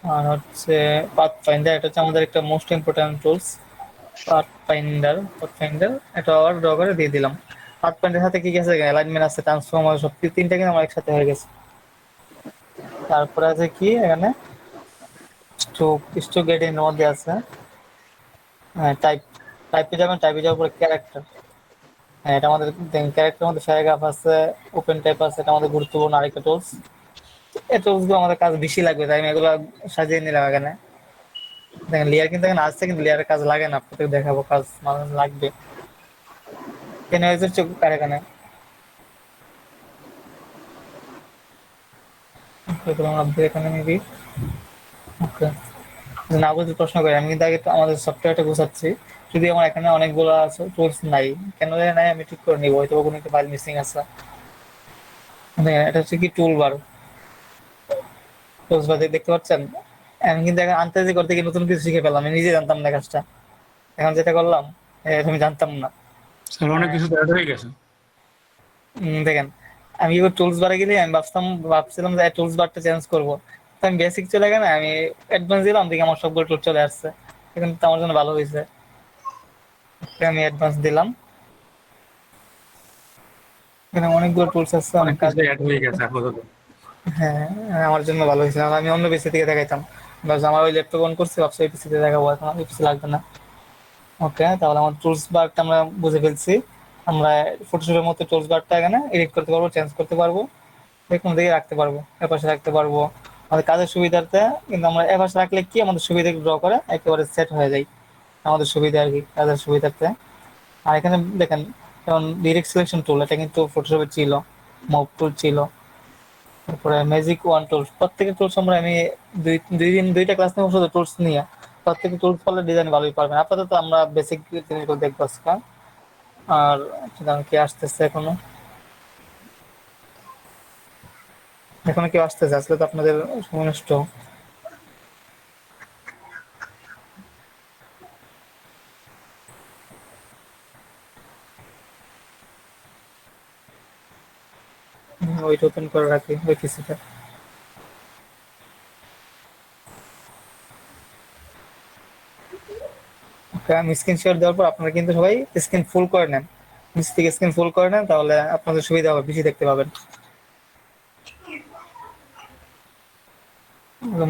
আর হচ্ছে path finder, এটা হচ্ছে আমাদের একটা most important tools. Path finder এটা আবার ড্র করে দিয়ে দিলাম। পাথ ফাইন্ডার সাথে কি কি আছে, অ্যালাইনমেন্ট আছে, ট্রান্সফর্মার, সব তিনটা কিন্তু আমার একসাথে হয়ে গেছে। তারপরে আছে কি এখানে স্ট্রোক গেটিং এর মধ্যে আছে টাইপ, টাইপে যাবেন, টাইপে যাওয়ার পরে ক্যারেক্টার। হ্যাঁ, এটা আমাদের ক্যারেক্টার মধ্যে প্যারাগ্রাফ আছে, ওপেন টাইপ আছে, এটা আমাদের গুরুত্বপূর্ণ আরেকটা টুলস। এই টুলস গুলো আমাদের কাজ বেশি লাগবে, তাই আমি এগুলো সাজিয়ে নিলাম এখানে। দেখেন লেয়ার কিন্তু এখানে আসছে, কিন্তু লেয়ারের কাজ লাগে না, আপনাদের দেখাবো কাজ মানে লাগবে। কেন হয়েছে চোখ কার এখানে এখানে মেবি ওকে। না বুঝতে প্রশ্ন করি, আমি কিন্তু আগে তো আমাদের সফটওয়্যারটা গুছাচ্ছি। যদি আমার এখানে অনেকগুলো আছে টুলস নাই, কেন জানি নাই, আমি ঠিক করে নিবো, হয়তো কোনো একটা ফাইল মিসিং আছে। দেখেন, এটা হচ্ছে কি টুল বার, টুলস বার দেখতে পাচ্ছেন। আমি কিন্তু এখন আনতাজি করতে গিয়ে নতুন কিছু শিখে পেলাম, আমি নিজে জানতাম না কাজটা, এখন যেটা করলাম আমি জানতাম না। স্যার অনেক কিছু তো অ্যাড হয়ে গেছে। দেখেন, আমি এবার টুলস বারে গেলে আমি ভাবছিলাম যে টুলস বারটা চেঞ্জ করবো, তো আমি বেসিক চলে গেলে আমি অ্যাডভান্স দিলাম, দেখি আমার সবগুলো টুল চলে আসছে। এখন তো আমার জন্য ভালো হয়েছে, আমি অ্যাডভান্স দিলাম। এখানে অনেকগুলো টুলস আছে, অনেক অনেক কাজ। কিছু অ্যাড হয়ে গেছে আপাতত। হ্যাঁ, আমার জন্য ভালো হয়েছে, নাহলে আমি অন্য পিসি থেকে দেখাইতাম। বাস আমার ওই ল্যাপটপ অন করছি, ভাবছি ওই পিসিতে দেখাবো, এখন ওই পিসি লাগবে না। ওকে, তাহলে আমার টুলস বারটা আমরা বুঝে ফেলছি। আমরা ফটোশপের মতো টুলস বারটা এখানে এডিট করতে পারবো, চেঞ্জ করতে পারবো, যেকোনো দিকে রাখতে পারবো, এপাশে রাখতে পারবো। আমাদের কাজের সুবিধার্থে কিন্তু আমরা এপাশে রাখলে কি আমাদের সুবিধা ড্র করে একেবারে সেট হয়ে যায়, আমাদের সুবিধা আর কি, কাজের সুবিধার্থে। আর এখানে দেখেন, যেমন ডিরেক্ট সিলেকশন টুল, এটা কিন্তু ফটোশপে ছিল। মুভ টুল ছিল, তারপরে ম্যাজিক ওয়ান টুলস, প্রত্যেকের টুলস আমরা আমি দুইটা ক্লাস নেবো শুধু টুলস নিয়ে। প্রত্যেকের টুলস ফলে ডিজাইন ভালোই পারবেন। আপাতত আমরা বেসিক জিনিসগুলো দেখবো আজকে। আর কি আসতেছে এখনো, এখনো কেউ আসতেছে, আসলে তো আপনাদের সময় নষ্ট। ওইটা ওপেন করে রাখি ওই পিসিটা। ওকে, আমি স্ক্রিন শেয়ার দেওয়ার পর আপনারা কিন্তু সবাই স্ক্রিন ফুল করে নেন, নিচ থেকে স্ক্রিন ফুল করে নেন, তাহলে আপনাদের সুবিধা হবে, বেশি দেখতে পাবেন।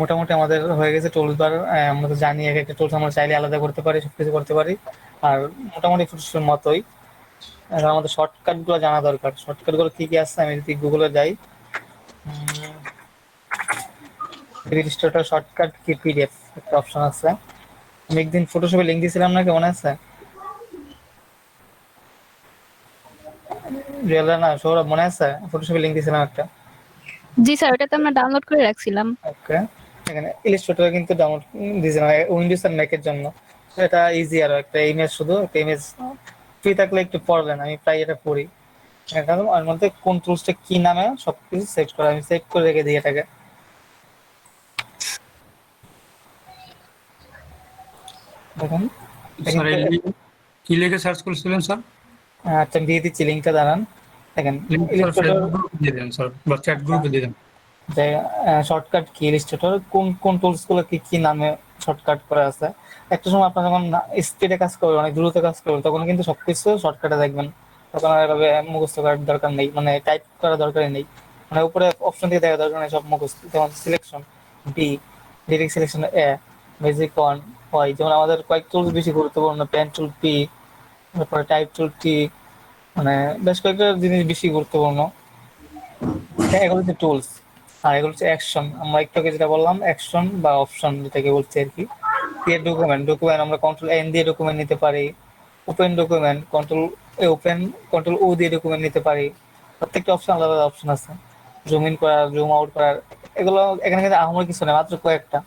মোটামুটি আমাদের হয়ে গেছে টুলস বার। আমরা তো জানি এক একটা টুলস আমরা চাইলে আলাদা করতে পারি, সবকিছু করতে পারি। আর মোটামুটি ফটোশপের মতোই। এখন আমাদের শর্টকাট গুলো জানা দরকার, শর্টকাট গুলো কি কি আছে, আমি যদি গুগলে যাই, রেজিস্টারটা শর্টকাট কি পিডিএফ একটা অপশন আছে। আমি একদিন ফটোশপে লিঙ্ক দিয়েছিলাম নাকি মনে আছে? রিয়েল না সৌরভ, মনে আছে ফটোশপে লিঙ্ক দিয়েছিলাম একটা? জি স্যার, ওটা তো আমরা ডাউনলোড করে রাখছিলাম। ওকে, এখানে ইলিস্ট্রেটর কিন্তু ডাউনলোড দিয়েছিলাম উইন্ডোজ আর ম্যাকের জন্য। এটা ইজি, আর একটা ইমেজ, শুধু একটা ইমেজ ফ্রি থাকলে একটু পড়বেন, আমি প্রায় এটা পড়ি। এখন ওর মধ্যে কোন টুলসটা কি নামে সবকিছু সেট করা, আমি সেট করে রেখে দিই এটাকে। দেখুন এটা স্যার কিন্তু, কি লিখে সার্চ করছিলেন স্যার? আচ্ছা আমি দিয়ে দিচ্ছি লিঙ্কটা, দাঁড়ান। দেখেন লিঙ্ক স্যার ইলিস্ট্রেটর, ফেসবুক গ্রুপে দিয়ে দেন স্যার, বা চ্যাট গ্রুপে দিয়ে দেন। যে শর্টকাট কি ইলিস্ট্রেটর কোন কোন টুলস গুলো কি কি নামে শর্টকাট করা আছে। একটা সময় আপনার যখন স্পিডে কাজ করবেন, অনেক দ্রুত কাজ করবেন, তখন কিন্তু সবকিছু শর্টকাটে দেখবেন, তখন আর এভাবে মুখস্থ করার দরকার নেই, মানে টাইপ করার দরকারই নেই। মানে উপরে অপশন দিয়ে দেখা দরকার নেই, সব মুখস্থ। যেমন সিলেকশন ডি, ডিরেক্ট সিলেকশন এ, বেসিক ওয়ান ওয়াই, যেমন আমাদের কয়েক টুলস বেশি গুরুত্বপূর্ণ, পেন টুল পি, তারপরে টাইপ টুল টি, মানে বেশ কয়েকটা জিনিস বেশি গুরুত্বপূর্ণ। হ্যাঁ, এগুলো হচ্ছে টুলস। আর এগুলো হচ্ছে অ্যাকশন, আমরা একটু আগে যেটা বললাম অ্যাকশন বা অপশন যেটাকে বলছি আর কি। ডকুমেন্ট, ডকুমেন্ট আমরা কন্ট্রোল এন দিয়ে ডকুমেন্ট নিতে পারি। Open document control open, control O দিয়ে ডকুমেন্ট নিতে পারি। প্রত্যেকটা অপশন আলাদা আলাদা অপশন আছে, জুম ইন করার, জুম আউট করার। এগুলো এখানে কিন্তু আমার কিছু নেই, মাত্র কয়েকটা।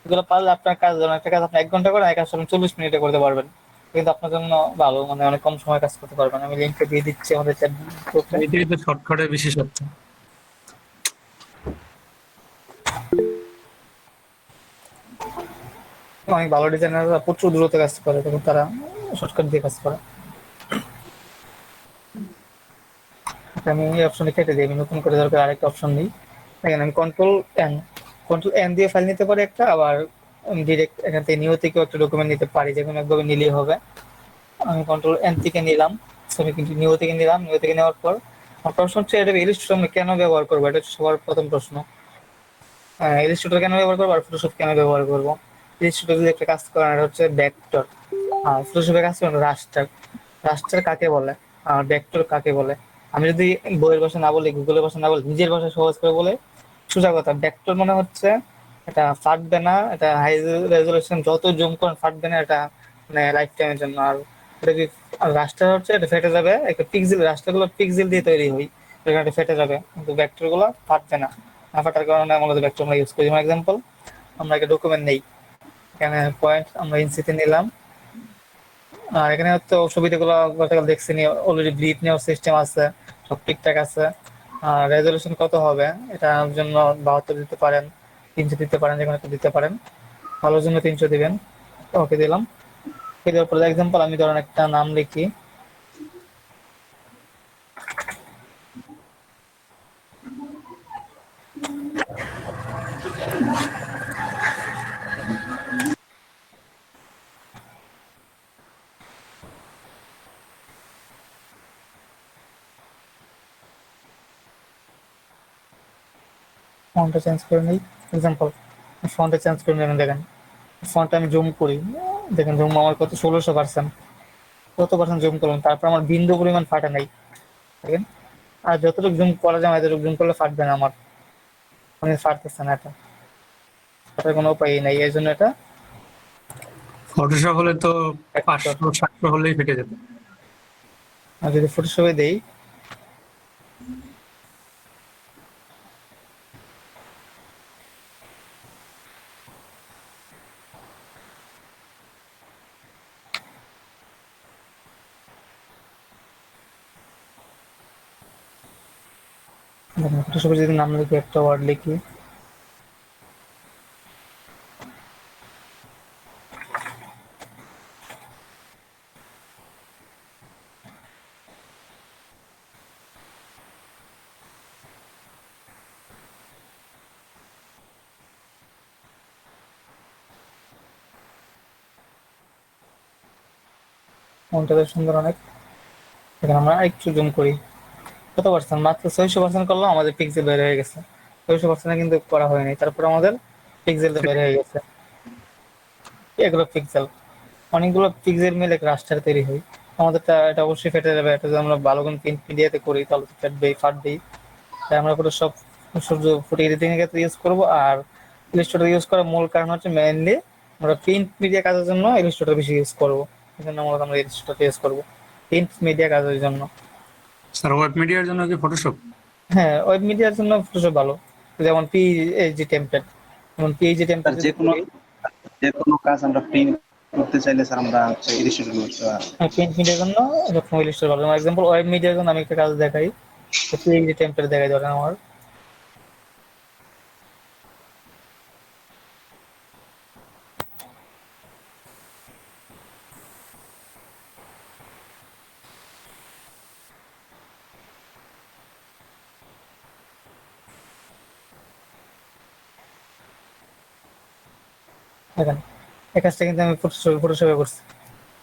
এগুলো পারলে আপনার কাজ, যেমন একটা কাজ আপনি 1 ঘন্টা করেন, এক কাজ আপনি 40 মিনিটে করতে পারবেন, কিন্তু আপনার জন্য ভালো, মানে অনেক কম সময় কাজ করতে পারবেন। আমি লিঙ্কটা দিয়ে দিচ্ছি আমাদের চ্যাট গ্রুপে। এটাই তো শর্টকাটের বিশেষত্ব। অনেক ভালো ডিজাইনাররা প্রচুর দ্রুত কাজ করে, তখন তারা শর্টকাট দিয়ে কাজ করে। আমি এই অপশনে কেটে দিই, আমি নতুন করে দরকার আরেকটা অপশন দিই। দেখেন আমি কন্ট্রোল এন, কন্ট্রোল এন দিয়ে ফাইল নিতে পারি একটা, আবার ডিরেক্ট এখান থেকে নিউ থেকেও একটা ডকুমেন্ট নিতে পারি, যে কোনো একভাবে নিলেই হবে। আমি কন্ট্রোল এন থেকে নিলাম, সরি কিন্তু নিউ থেকে নিলাম। নিউ থেকে নেওয়ার পর আমার প্রশ্ন হচ্ছে এটা ইলিস্ট্রেটর আমরা কেন ব্যবহার করবো, এটা হচ্ছে সবার প্রথম প্রশ্ন। ইলিস্ট্রেটর কেন ব্যবহার করবো আর ফটোশপ কেন ব্যবহার করবো? ইলিস্ট্রেটর যদি একটা কাজ করেন এটা হচ্ছে ভেক্টর, আর ফটোশপের কাজ করেন রাস্টার। রাস্টার কাকে বলে আর ভেক্টর কাকে বলে? আমি যদি বইয়ের ভাষা না বলি, গুগলের ভাষা না বলি, নিজের ভাষা সহজ করে বলে, সোজা কথা, ভেক্টর মানে হচ্ছে এটা ফাটবে না, এটা হাই রেজলিউশন যত জুম করেন ফাটবে না, এটা মানে লাইফ টাইমের জন্য। আর এটা কি রাস্টার হচ্ছে এটা ফেটে যাবে, একটা পিক্সেল, রাস্টারগুলো পিক্সেল দিয়ে তৈরি হয়, এটা ফেটে যাবে, কিন্তু ভেক্টর গুলো ফাটবে না। না ফাটার কারণে আমরা ভেক্টর আমরা ইউজ করি। যেমন এক্সাম্পল, আমরা একটা ডকুমেন্ট নেই, এখানে পয়েন্ট আমরা ইনসিতে নিলাম, আর এখানে তো সুবিধাগুলো গতকাল দেখছি, অলরেডি ব্লিড নেওয়ার সিস্টেম আছে, সব ঠিকঠাক আছে। আর রেজলিউশন কত হবে এটার জন্য 72 দিতে পারেন, 300 দিতে পারেন, যে কোনো একটা দিতে পারেন। ভালোর জন্য 300 দিবেন, ওকে দিলাম। দেওয়ার পরে এক্সাম্পল আমি ধরেন একটা নাম লিখি, ফন্টটা চেঞ্জ করে নিই। এক্সাম্পল ফন্টটা চেঞ্জ করে নেবেন, দেখেন ফন্টটা আমি জুম করি, দেখেন জুম আমার কত 1600%, কত পার্সেন্ট জুম করলাম, তারপর আমার বিন্দু পরিমাণ ফাটা নাই, দেখেন। আর যতটুকু জুম করা যায় এতটুকু জুম করলে ফাটবে না আমার, মানে ফাটতেছে না, এটা ফাটার কোনো উপায় নাই, এই জন্য এটা ফটোশপ হলে তো factor। 500-700 হলেই ফেটে যেত। আর যদি ফটোশপে দেই, দেখেন ফটোশপে যদি নাম লিখি, একটা ওয়ার্ড লিখি, মনটা বেশ সুন্দর অনেক। দেখেন আমরা একটু জুম করি, কত পার্সেন্ট, মাত্র 600% করলাম, আমাদের পিক্সেল বের হয়ে গেছে। 600% কিন্তু করা হয়নি, তারপর আমাদের পিক্সেলটা বের হয়ে গেছে। এগুলো পিক্সেল, অনেকগুলো পিক্সেল মিলে এক রাস্টার তৈরি হয়। আমাদেরটা এটা অবশ্যই ফেটে যাবে, এটা যদি আমরা ভালো করে প্রিন্ট মিডিয়াতে করি তাহলে তো ফাটবেই ফাটবেই। তাই আমরা পুরো সব সূর্য ফুটে এডিটিং এর ক্ষেত্রে ইউজ করবো। আর ইলিস্ট্রেটর ইউজ করার মূল কারণ হচ্ছে মেইনলি আমরা প্রিন্ট মিডিয়া কাজের জন্য ইলিস্ট্রেটর বেশি ইউজ করবো, এই জন্য আমরা ইলিস্ট্রেটর ইউজ করবো প্রিন্ট মিডিয়া কাজের জন্য। স্যার ওয়েব মিডিয়ার জন্য কি ফটোশপ? হ্যাঁ, ওয়েব মিডিয়ার জন্য ফটোশপ ভালো, যেমন পিএইচডি টেমপ্লেট, যেমন পিএইচডি টেমপ্লেট যে কোনো যে কোনো কাজ আমরা প্রিন্ট করতে চাইলে স্যার আমরা হচ্ছে ইলিস্ট্রেটর ইউজ প্রিন্ট মিডিয়ার জন্য সবসময় ইলিস্ট্রেটর ভালো। যেমন এক্সাম্পল ওয়েব মিডিয়ার জন্য আমি একটা কাজ দেখাই, পিএইচডি টেমপ্লেট দেখাই ধরেন আমার, দেখেন এই কাজটা কিন্তু আমি ফটোশপে করছি,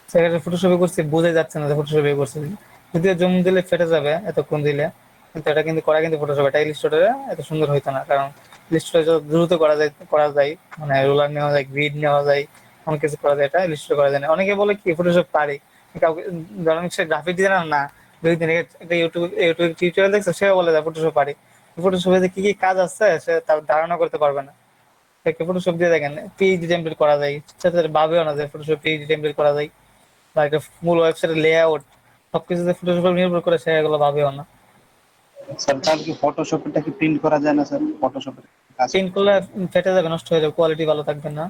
সেখানে ফটোশপে করছি, বোঝা যাচ্ছে না যে ফটোশপে করছি, যদিও জুম দিলে ফেটে যাবে এতক্ষণ দিলে, কিন্তু এটা কিন্তু করা কিন্তু ফটোশপ, এটা ইলিস্ট্রেটরে এত সুন্দর হইতো না, কারণ ইলিস্ট্রেটরে যত দ্রুত করা যায়, মানে রোলার নেওয়া যায়, গ্রিড নেওয়া যায়, অনেক কিছু করা যায়, এটা ইলিস্ট্রেটর করা যায় না। অনেকে বলে কি ফটোশপ পারি, কাউকে ধরেন সে গ্রাফিক ডিজাইনার না, দুই দিন একটা ইউটিউব টিউটোরিয়াল দেখছে, সে বলে যায় ফটোশপ পারি, ফটোশপে যে কি কি কাজ আছে সে তার ধারণা করতে পারবে না। ফটোশপ দিয়ে দেখেন পিএইচডি টেমপ্লেট করা যায়, সাথে ভাবেও না যে ফটোশপ পিএইচডি টেমপ্লেট করা যায়, বা একটা মূল ওয়েবসাইটের লেআউট সবকিছু যে ফটোশপের নির্ভর করে সেগুলো ভাবেও না। স্যার তাহলে কি ফটোশপটা কি প্রিন্ট করা যায় না স্যার? ফটোশপের কাজ প্রিন্ট করলে ফেটে যাবে, নষ্ট হয়ে যাবে, কোয়ালিটি ভালো থাকবে না।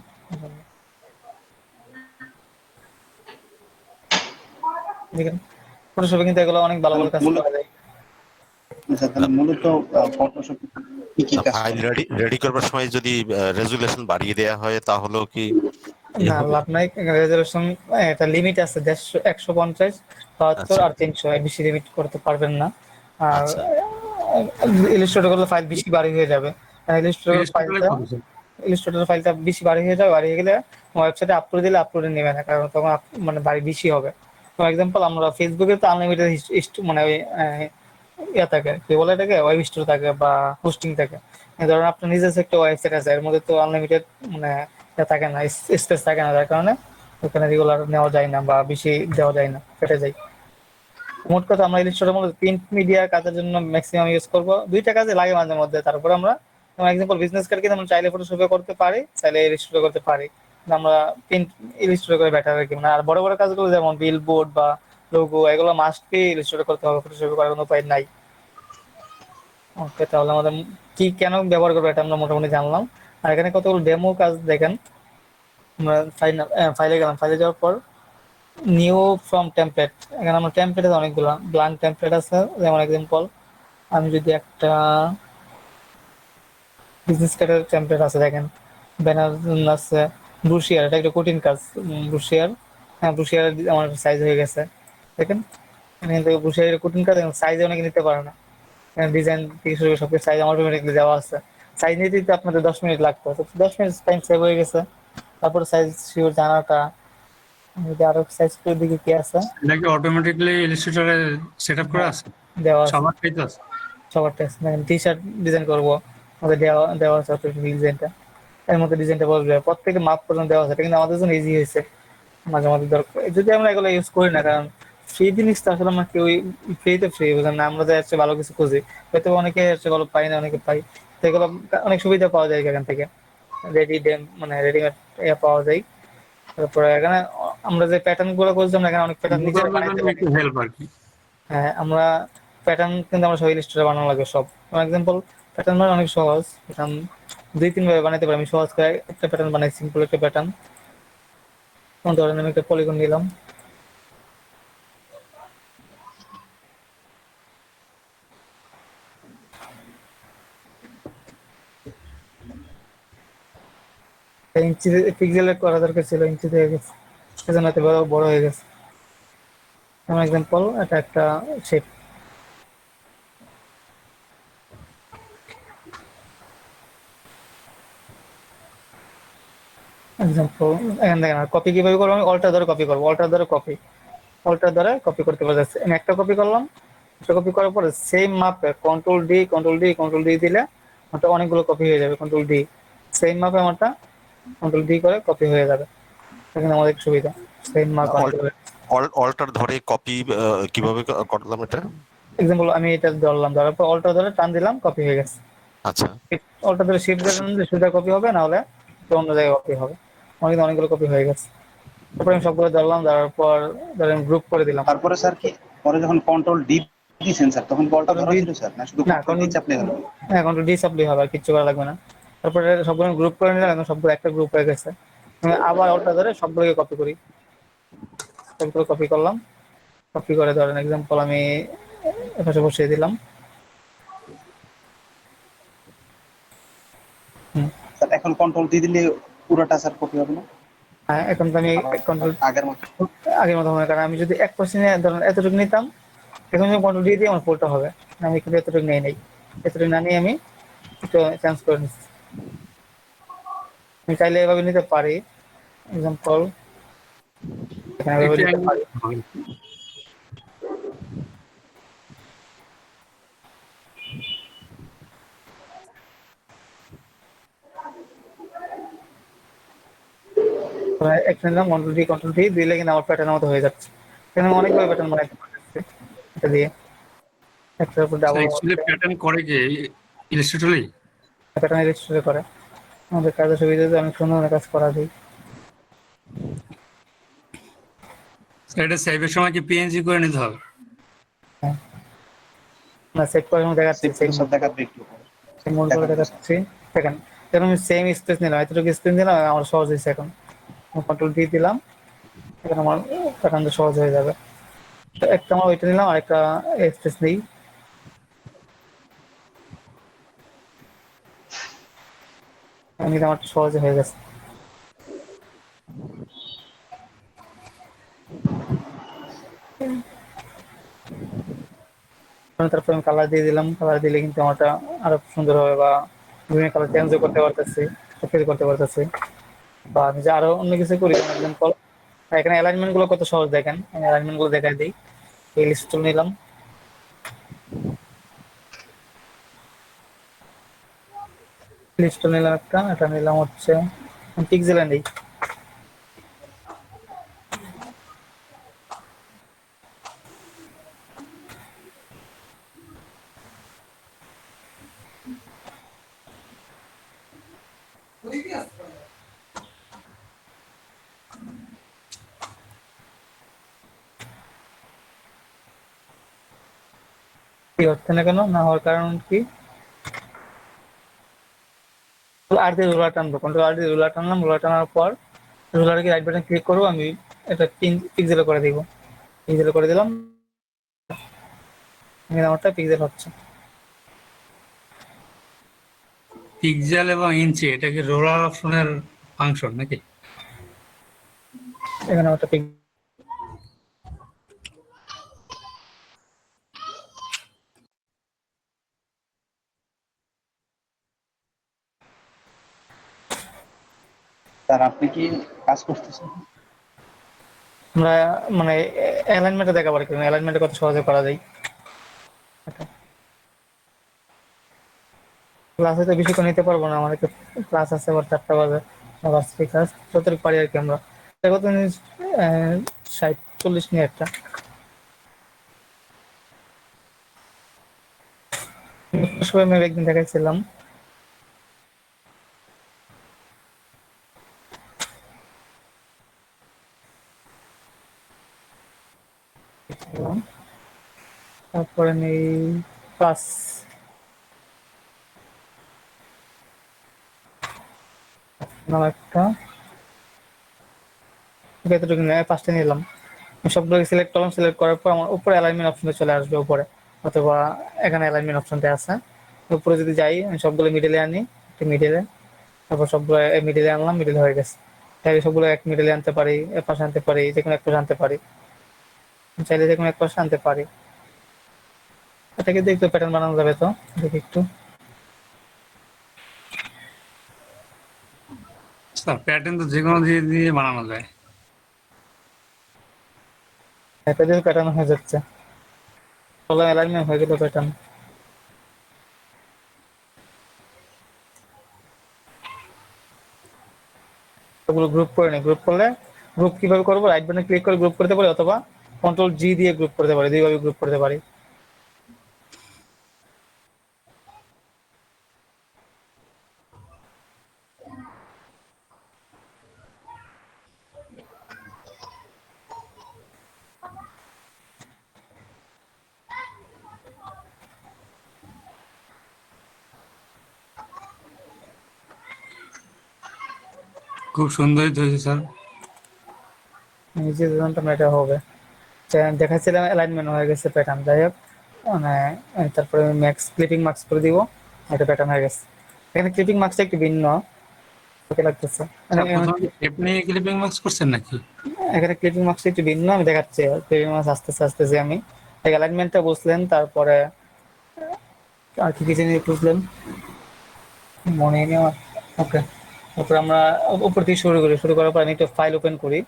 দেখেন ফটোশপে কিন্তু এগুলো অনেক ভালো ভালো কাজ করা যায়। স্যার তাহলে মূলত ফটোশপ কি কি কাজ ফাইল করে? রেডি করবার সময় যদি রেজুলেশন বাড়িয়ে দেওয়া হয় তাহলেও কি না, লাভ নাই, রেজলিউশন একটা লিমিট আছে, 150, 150, 72 আচ্ছা আর 300, এর বেশি লিমিট করতে পারবেন না। আর আচ্ছা ইলিস্ট্রেটর করলে ফাইল বেশি ভারী হয়ে যাবে, ইলিস্ট্রেটর ইলাস্ট্রেটরে ফাইলটা ফটোশপ। বেশি ভারী হয়ে যাবে, ভারী হয়ে গেলে ওয়েবসাইটে আপলোড দিলে আপলোডে নেবে না, কারণ তখন মানে ভারী বেশি হবে। ফর এক্সাম্পল আমরা ফেসবুকে তো আনলিমিটেড মানে ওই ইয়া থাকে, কি বলে এটাকে, ওয়েব স্টোর থাকে বা হোস্টিং থাকে। ধরেন আপনার নিজস্ব একটা ওয়েবসাইট আছে, এর মধ্যে তো আনলিমিটেড মানে ইয়া থাকে না, স্পেস থাকে না, যার কারণে ওখানে রেগুলার নেওয়া যায় না বা বেশি দেওয়া যায় না, ফেটে যায়। মোট কথা আমরা ইলিস্ট্রেটর মধ্যে প্রিন্ট মিডিয়া কাজের জন্য ম্যাক্সিমাম ইউজ করব, দুইটা কাজে লাগে মাঝে মধ্যে। তারপর আমরা যেমন এক্সাম্পল বিজনেস কার্ড কিন্তু আমরা চাইলে ফটোশপে করতে পারি, চাইলে ইলিস্ট্রেটর করতে পারি, কিন্তু আমরা প্রিন্ট ইলিস্ট্রেটর করে বেটার আর কি। মানে আর বড় বড় কাজগুলো যেমন বিল বোর্ড বা লোগো, এগুলো মাস্ট বি ইলিস্ট্রেটর করতে হবে, ফটোশপে করার কোনো উপায় নাই। ওকে, তাহলে আমাদের কি কেন ব্যবহার করবো এটা আমরা মোটামুটি জানলাম। আর এখানে কতগুলো ডেমো কাজ দেখেন। আমরা ফাইলে গেলাম, ফাইলে যাওয়ার পর নিউ ফ্রম টেমপ্লেট, এখানে আমরা টেমপ্লেট অনেকগুলো ব্ল্যাঙ্ক টেমপ্লেট আছে। যেমন এক্সাম্পল আমি যদি একটা বিজনেস কার্ডের টেমপ্লেট আছে দেখেন, ব্যানার আছে, ব্রুশিয়ার, এটা একটা কঠিন কাজ। ব্রুশিয়ার, হ্যাঁ ব্রুশিয়ার আমার সাইজ হয়ে গেছে দেখেন। কিন্তু ব্রুশিয়ার কঠিন কাজ, সাইজে অনেকে নিতে পারে না। ডিজাইন থেকে শুরু করে সবকিছু সাইজ আমার অটোমেটিকলি দেওয়া আছে। সাইজ নিতে দিতে আপনাদের 10 মিনিট লাগতো, তো 10 মিনিট টাইম সেভ হয়ে গেছে। তারপর সাইজ শিওর জানাটা, যদি আরো সাইজ করে দিকে কি আছে, এটা কি অটোমেটিকলি ইলাস্ট্রেটরে সেট আপ করা হ্যাঁ, আছে? দেওয়া আছে। সবার টাইপ আছে? সবার টেক্সট দেখেন, টি শার্ট ডিজাইন করবো, আমাদের দেওয়া দেওয়া আছে ডিজাইনটা, এর মধ্যে ডিজাইনটা বলবে, প্রত্যেকটা মাপ পর্যন্ত দেওয়া আছে। এটা কিন্তু আমাদের জন্য ইজি হয়েছে। মাঝে মাঝে দরকার যদি আমরা এগুলো ইউজ করি না, কারণ ফ্রি জিনিস তো আসলে আমরা কেউ ফ্রিতে ফ্রি বুঝেন না, আমরা যে হচ্ছে ভালো কিছু খুঁজি, হয়তো অনেকে হচ্ছে ভালো পাই না, অনেকে পাই। তো এগুলো অনেক সুবিধা পাওয়া যায় এখান থেকে, মানে রেডিমেড পাওয়া যায়। তারপরে এখানে আমরা যে প্যাটার্ন গুলো করছিলাম, এখানে অনেক প্যাটার্ন নিজেরা নিউকামারদের বানাইতে জন্য পারি। একটু হেল্প আর কি। হ্যাঁ, আমরা প্যাটার্ন কিন্তু আমরা সব ইলিস্ট্রেটর বানানো লাগবে সব। ফর এক্সাম্পল প্যাটার্ন বানানো অনেক সহজ, প্যাটার্ন 2-3 ভাবে বানাইতে পারি। আমি সহজ করে একটা প্যাটার্ন বানাই, সিম্পল একটা প্যাটার্ন। ধরেন আমি একটা পলিগন নিলাম, ইঞ্চি পিক্সেলে করা দরকার ছিল, ইঞ্চি হয়ে গেছে, সেজন্য এত বড় বড় হয়ে গেছে। যেমন এক্সাম্পল এটা একটা শেপ, এক্সাম্পল এখানে দেখেন। কপি কিভাবে করবো, আমি অল্টার ধরে কপি করবো, অল্টার ধরে কপি করতে পারছি। আমি একটা কপি করলাম, একটা কপি করার পরে সেম মাপে কন্ট্রোল ডি দিলে আমারটা অনেকগুলো কপি হয়ে যাবে। কন্ট্রোল ডি, সেম মাপে আমারটা কন্ট্রোল ডি করে কপি হয়ে যাবে। এখানে আমাদের সুবিধা, সেম মাপ অনেকগুলো। অল্টার ধরে কপি কিভাবে করলাম এটা? এক্সাম্পল আমি এটা ধরলাম, ধরার পর অল্টার ধরে টান দিলাম, কপি হয়ে গেছে। আচ্ছা, অল্টার ধরে শিফট ধরে টান দিলে সোজা কপি হবে, না হলে তো অন্য জায়গায় কপি হবে। অনেকগুলো কপি হয়ে গেছে। তারপরে আমি সবগুলো ধরলাম, ধরার পর ধরেন গ্রুপ করে দিলাম। তারপরে স্যার কি, পরে যখন কন্ট্রোল ডি দিয়েছেন স্যার, তখন বলটা কন্ট্রোল ধরা ডি, ছিল স্যার, না শুধু না কন্ট্রোল ডি চাপলে হলো? হ্যাঁ কন্ট্রোল ডি চাপলেই হবে, আর কিচ্ছু করা লাগবে না। তারপরে সবগুলো গ্রুপ করে নিলাম, এখন সবগুলো একটা গ্রুপ হয়ে গেছে। আমি আবার ওটা ধরে সবগুলোকে কপি করি, সবগুলো কপি করলাম। কপি করে ধরেন এক্সাম্পল আমি এপাশে বসিয়ে দিলাম। হুম, স্যার এখন কন্ট্রোল ডি দিলে পুরোটা স্যার কপি হবে না? হ্যাঁ এখন তো আমি কন্ট্রোল আগের মতো? আগের মতো হবে, কারণ আমি যদি 1% ধরেন এতটুকু নিতাম, এখন যদি কন্ট্রোল দিয়ে দিই আমার ফুলটা হবে। আমি কিন্তু এতটুকু নেই নাই, এতটুকু না নিয়ে আমি একটু চেঞ্জ করে নিচ্ছি। আমি চাইলে এভাবে নিতে পারি, এক্সাম্পল এখানে এভাবে একটু নিতে অ্যাঙ্গেল পারি। হবে। একটা নিলাম, কন্ট্রোল ডি দিলে কিন্তু আমার প্যাটার্নের মতো হয়ে যাচ্ছে। এখানে আমি অনেকগুলো প্যাটার্ন বানাইতে পারতেছি এটা দিয়ে, একটার উপর স্যার ডাবল অ্যাকচুয়ালি প্যাটার্ন করে কি ইলাস্ট্রেটরই? প্যাটার্ন ইলিস্ট্রেট করে। আমাদের কাজের সুবিধাতে অনেক সুন্দর কাজ করা যায়। স্যার এটা সেভের সময় কি পিএনজি করে নিতে হবে? হ্যাঁ, না সেট করে আমি দেখাচ্ছি, সেভ সেম করে সব দেখাবে একটু পরে। মোড করে দেখান তো স্যার। দেখাচ্ছি। দেখেন, এখন আমি সেম স্পেস নিলাম, এতটুকু স্পেস নিলাম, আমার সহজ হয়েছে। এখন কন্ট্রোল ডি দিলাম, এখন আমার প্যাটার্নটা সহজ হয়ে যাবে। তো একটা আমার ওইটা নিলাম, আর একটা স্পেস নেই, আমি আমার সহজ হয়ে গেছে। তারপর আমি কালার দিয়ে দিলাম, কালার দিলে কিন্তু আমারটা আরো সুন্দর হবে বা বিভিন্ন কালার চেঞ্জও করতে পারতেছি, সবকিছু করতে পারতেছি। বা আমি যে আরো অন্য কিছু করি, এক্সাম্পল এখানে অ্যালাইনমেন্ট গুলো কত সহজ দেখেন, অ্যালাইনমেন্ট গুলো দেখাই দিই। এই লিস্ট নিলাম, লিস্ট নিলাম একটা, এটা নিলাম হচ্ছে পিক্সেল এন্ড কি হচ্ছে না কেন, না হওয়ার কারণ কি? আর দিয়ে রুলার টানবো, কন্ট্রোল আর দিয়ে রুলার টানলাম, রুলার টানার পর রুলারে কি রাইট বাটন ক্লিক করবো, আমি এটা পিক্সেলে করে দিব, পিক্সেলে করে দিলাম, আমারটা পিক্সেল হচ্ছে। পিক্সেল এবং ইঞ্চি এটা কি রোলার অপশনের ফাংশন নাকি? এখানে আমারটা স্যার আপনি কি কাজ করতেছেন? আমরা মানে অ্যালাইনমেন্টে দেখা পারি, কিন্তু অ্যালাইনমেন্টে কত সহজে করা যায়। ক্লাসে তো বেশিক্ষণ নিতে পারবো না, আমাদের ক্লাস আছে আবার 4টা বাজে, ভার্সিটি ক্লাস, যতটুকু পারি আর কি। আমরা কত মিনিট, 60-40 মিনিট একটা সবাই আমি একদিন দেখাইছিলাম। তারপরে নেই ক্লাস একটা, এতটুকু নিয়ে 5টা নিলাম। আমি সবগুলোকে সিলেক্ট করলাম, সিলেক্ট করার পর আমার উপরে অ্যালাইনমেন্ট অপশনটা চলে আসবে উপরে, অথবা এখানে অ্যালাইনমেন্ট অপশনটা আছে। উপরে যদি যাই, আমি সবগুলো মিডিলে আনি, মিডিলে, তারপর সবগুলো মিডিলে আনলাম, মিডিল হয়ে গেছে। চাইলে সবগুলো এক মিডিলে আনতে পারি, এক পাশে আনতে পারি, যে কোনো এক পাশে আনতে পারি, চাইলে যে কোনো এক পাশে আনতে পারি। এটাকে দিয়ে একটু প্যাটার্ন বানানো যাবে, তো দেখি একটু। স্যার প্যাটার্ন তো যে কোনো দিয়ে দিয়ে বানানো যায়। এটা দিয়ে প্যাটার্ন হয়ে যাচ্ছে, কলাম অ্যালাইনমেন্ট হয়ে গেল প্যাটার্ন। ওগুলো গ্রুপ করে নি, গ্রুপ করলে গ্রুপ কিভাবে করবো, রাইট বাটনে ক্লিক করে গ্রুপ করতে পারি, অথবা কন্ট্রোল জি দিয়ে গ্রুপ করতে পারি, দুইভাবে গ্রুপ করতে পারি। খুব সুন্দরই তো হয়েছে স্যার। নিজে জানতাম এটা হবে, দেখাচ্ছিলাম অ্যালাইনমেন্ট হয়ে গেছে প্যাটার্ন। যাই হোক, মানে তারপরে ম্যাক্স ক্লিপিং মার্কস করে দিব, এটা প্যাটার্ন হয়ে গেছে। এখানে ক্লিপিং মার্কসটা একটু ভিন্ন ওকে লাগতেছে, মানে স্যার প্রথমে এমনি ক্লিপিং মার্কস করছেন নাকি? এখানে ক্লিপিং মার্কসটা একটু ভিন্ন, আমি দেখাচ্ছি ক্লিপিং মার্কস আস্তে আস্তে যে আমি অ্যালাইনমেন্টটা বুঝলেন, তারপরে আর কি কিছু নিয়ে বুঝলেন মনে নেই আমার। ওকে, তারপর আমরা উপর থেকে শুরু করি, শুরু করার পর আমি একটা ফাইল ওপেন করি,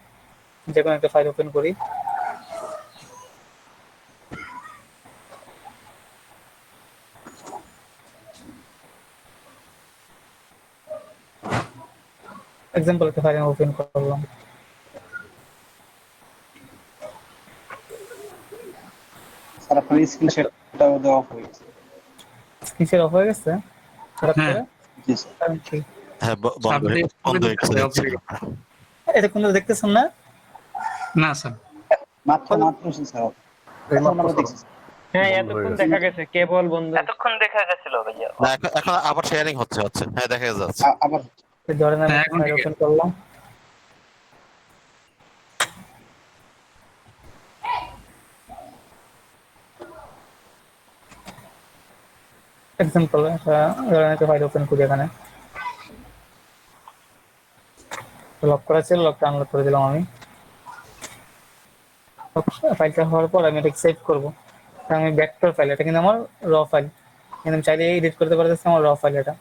যে কোনো একটা ফাইল ওপেন করি। এক্সাম্পল একটা ফাইল আমি ওপেন করলাম, স্যার আপনার স্ক্রিন শেয়ারটাও দেওয়া অফ হয়ে গেছে। স্ক্রিন অফ হয়ে গেছে হঠাৎ হ্যাঁ। করে, জি স্যার। কারণ কি? হ্যাঁ, বন্ধ আপনি বন্ধ হয়ে গেছে off হয়ে দেখছিলাম। এটা কোনো দেখতেছেন না? না স্যার। মাত্র স্যার এখন আমরা দেখছি। হ্যাঁ এতক্ষণ দেখা গেছে কেবল বন্ধ। এতক্ষণ দেখা গেছিল ভাইয়া। না, এখন আবার শেয়ারিং হচ্ছে। হ্যাঁ, দেখা যাচ্ছে। আবার ধরেন আমি হ্যাঁ, এখন ফাইল ঠিক ওপেন করলাম, এক্সাম্পল ধরেন একটা ফাইল ওপেন করি, এখানে লক করা ছিল, লকটা আনলক করে দিলাম আমি। ফাইলটা হওয়ার পর আমি এটাকে সেভ করবো, আমি ভেক্টর ফাইল, এটা কিন্তু আমার র ফাইল, কিন্তু আমি চাইলে এডিট করতে পারতেছি আমার র ফাইল এটা।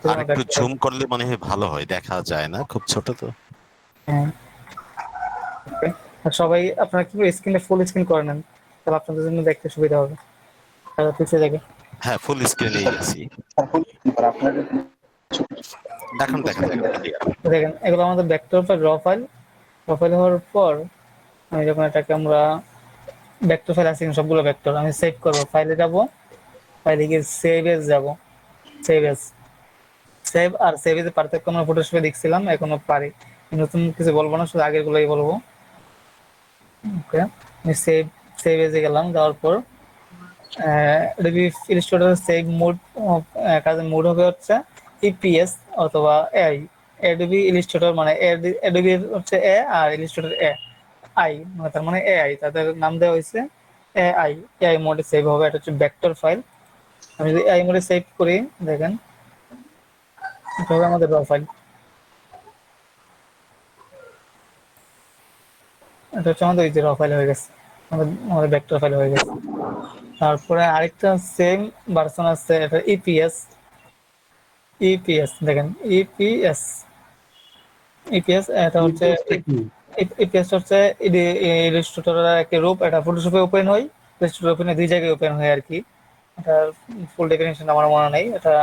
আর একটু জুম করলে মনে হয় ভালো হয়, দেখা যায় না, খুব ছোট তো। হ্যাঁ, okay. আর সবাই আপনারা কি করে স্ক্রিনটা ফুল স্ক্রিন করে নেন, তাহলে আপনাদের জন্য দেখতে সুবিধা হবে, তাহলে পিছিয়ে দেখে। হ্যাঁ, ফুল স্ক্রিনেই আছি, আপনার এখন দেখা যায় clear। দেখেন এগুলো আমাদের ভেক্টর ফাইল, র ফাইল। র ফাইল হওয়ার পর আমি যখন এটাকে আমরা ভেক্টর ফাইল আছে সবগুলো ভেক্টর আমি সেভ করব, ফাইলে যাব, ফাইলে গিয়ে সেভ এজ যাব, সেভ এজ। সেভ আর সেভ এজে পার্থক্য আমরা ফটোশপে দেখছিলাম, এখনো পারি, নতুন কিছু বলবো না, শুধু আগের গুলোই বলবো। ওকে, আমি সেভ সেভ এজে গেলাম, যাওয়ার পর Adobe Illustrator সেভ মোড, কাজের মোড হবে হচ্ছে ইপিএস অথবা এআই। Adobe Illustrator মানে Adobe হচ্ছে এ আর Illustrator এ আই, মানে তার মানে এআই, তাদের নাম দেওয়া হয়েছে এআই। এআই মোডে সেভ হবে, এটা হচ্ছে ভেক্টর ফাইল। আমি যদি এআই মোডে সেভ করি, দেখেন এটা হবে আমাদের র ফাইল, এটা হচ্ছে আমাদের র ফাইল হয়ে গেছে, আমাদের ভেক্টর ফাইল হয়ে গেছে। তারপরে আরেকটা সেম ভার্সন আছে, এটা ইপিএস। ইপিএস দেখেন, ইপিএস, ইপিএস এটা হচ্ছে ইপিএস হচ্ছে ইলাস্ট্রেটরের একটা রূপ, এটা ফটোশপে ওপেন হয়, ইলাস্ট্রেটর ওপেন দুই জায়গায় ওপেন হয় আর কি। এটা ফুল ডেফিনেশন আমার মনে নেই। এটা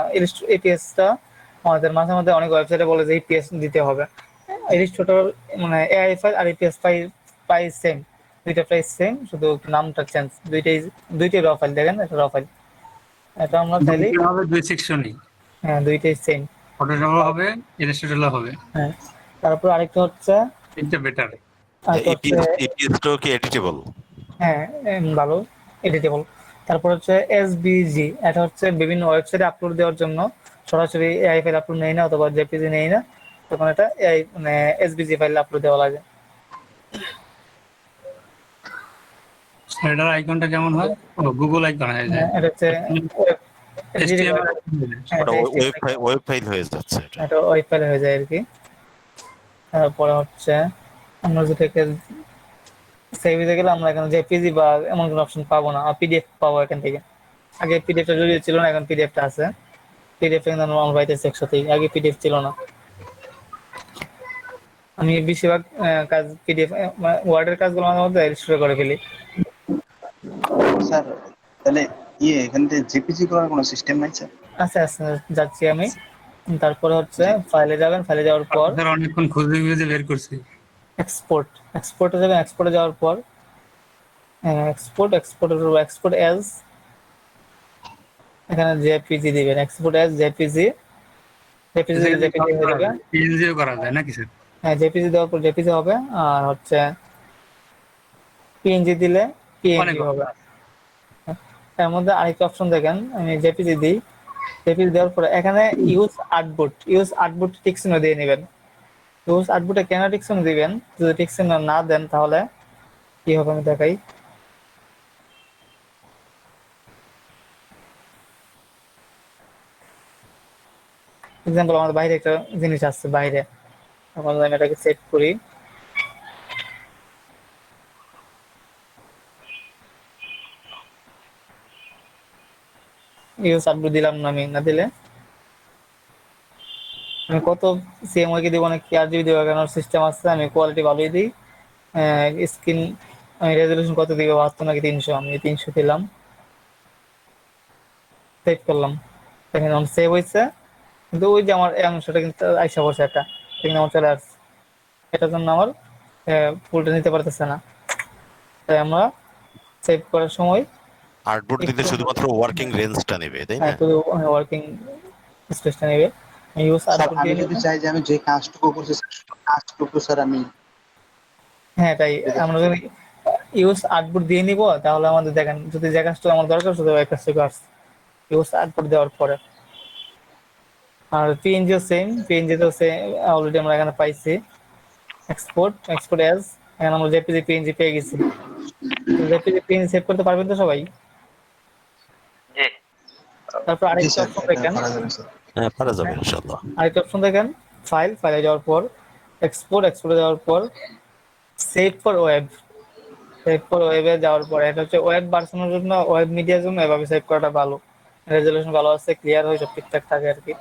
ইপিএসটা আমাদের মাঝে মাঝে অনেক ওয়েবসাইটে বলে যে ইপিএস দিতে হবে। ইলাস্ট্রেটর মানে এআই ফাইল আর ইপিএস ফাইল প্রাইস সেম, দুইটা প্রাইস সেম, শুধু নামটা চেঞ্জ। দুইটাই র ফাইল, দেখেন এটা র ফাইল, এটা আমরা চাইলেই, হবে দুই সেকশনই, হ্যাঁ দুইটাই সেম। ফটোশপ হবে, ইলাস্ট্রেটর হবে, হ্যাঁ, তারপর আরেকটা হচ্ছে, এটা বেটার। আরেকটা হচ্ছে এপিএসটাও কি এডিটেবল? হ্যাঁ ভালো, এডিটেবল। তারপর হচ্ছে এসবিজি, এটা হচ্ছে বিভিন্ন ওয়েবসাইটে আপলোড দেওয়ার জন্য, সরাসরি এআই ফাইল আপলোড নেই না অথবা জেপিজি নেই না, তখন এটা এআই মানে এসবিজি ফাইল আপলোড দেওয়া লাগে। এটার আইকনটা কেমন হয়? ও গুগল আইকন হয়ে যায়, এটা হচ্ছে ওয়েব, HTML ওটা ওয়েব ফাইল হয়ে যাচ্ছে এটা। এটা ওয়েব ফাইল হয়ে যায় আর কি। তারপরে হচ্ছে আমরা যেটাকে সেভিতে গেলে আমরা এখানে জেপিজি বা এমন কোনো অপশন পাবো না, পিডিএফ পাবো এখান থেকে। আগে পিডিএফটা যদি ছিল না, এখন পিডিএফটা আছে। পিডিএফ কিন্তু আমরা পাইতেছি একসাথেই, আগে পিডিএফ ছিল না। আমি বেশিরভাগ কাজ পিডিএফ ওয়ার্ডের কাজগুলো আমার মধ্যে ইলিস্ট্রেট করে ফেলি। স্যার তাহলে এখান থেকে জেপিজি করার কোনো সিস্টেম নাই স্যার? আচ্ছা আচ্ছা, যাচ্ছি আমি। তারপরে হচ্ছে ফাইলে যাবেন, ফাইলে যাওয়ার পর আপনার অনেকক্ষণ খুঁজে খুঁজে বের করছি। এক্সপোর্টে যাবেন, এক্সপোর্টে যাওয়ার পর এক্সপোর্ট অ্যাজ, এখানে জেপিজি দিবেন, এক্সপোর্ট অ্যাজ জেপিজি, জেপিজি হয়ে যাবে। পিএনজিও করা যায় নাকি স্যার? হ্যাঁ, জেপিজি দেওয়ার পর জেপিজি হবে, আর হচ্ছে পিএনজি দিলে অনেক পিএনজি হবে। এর মধ্যে আরেকটা অপশন দেখেন, আমি জেপিজি দিই, জেপিজি দেওয়ার পরে এখানে ইউজ আর্টবোর্ড টিক চিহ্ন দিয়ে নেবেন। ইউজ আর্টবোর্ডে কেন টিক চিহ্ন দিবেন, যদি টিক চিহ্ন না দেন তাহলে কি হবে আমি দেখাই। এক্সাম্পল আমাদের বাইরে একটা জিনিস আসছে বাইরে, এখন আমি এটাকে সেট করি, ইউজ আর্টবোর্ড দিলাম না, আমি না দিলে আমি কত সিএমওয়াই কে দিব না কি আর জিবি দিব, কেন সিস্টেম আছে, আমি কোয়ালিটি ভালোই দিই। স্ক্রিন আমি রেজলিউশন কত দিব, 72 নাকি 300, আমি 300 দিলাম, সেভ করলাম। দেখেন আমার সেভ হয়েছে, কিন্তু ওই যে আমার এই অংশটা কিন্তু আইসা পড়ছে একটা, কিন্তু আমার চলে আসছে, এটার জন্য আমার ফুলটা নিতে পারতেছে না। তাই আমরা সেভ করার সময় আর্টবোর্ড দিলে শুধুমাত্র ওয়ার্কিং রেঞ্জটা নেবে, তাই না? শুধু ওয়ার্কিং স্পেসটা নেবে। ইউজ স্যার আর্টবোর্ড আমি দিয়ে যদি চাই যে আমি যে কাজটুকু করছি কাজটুকু স্যার আমি, হ্যাঁ তাই আমরা যদি ইউজ আর্টবোর্ড দিয়ে নিব, তাহলে আমাদের দেখেন যদি যে কাজটা আমার দরকার শুধু ওই কাজটুকু আসছে ইউজ আর্টবোর্ড দেওয়ার পরে। আর পিএনজিও সেম, পিএনজি তো সেম অলরেডি আমরা এখানে পাইছি। এক্সপোর্ট অ্যাজ, এখানে আমরা জেপিজি পিএনজি পেয়ে গেছি। জেপিজি পিএনজি সেভ করতে পারবেন তো সবাই? তারপর জি আরেকটা স্যার অপশন এটা দেখেন, করা যাবে স্যার। হ্যাঁ, পারা যাবে ইনশাআল্লাহ। আরেকটা অপশন দেখেন, ফাইলে যাওয়ার পর এক্সপোর্টে যাওয়ার পর সেভ ফর ওয়েব, ওয়েবে যাওয়ার পর এটা হচ্ছে ওয়েব ভার্সনের জন্য, ওয়েব মিডিয়ার জন্য এভাবে সেভ করাটা ভালো, রেজলিউশন ভালো আছে, ক্লিয়ার হয়, সব ঠিকঠাক থাকে আর কি।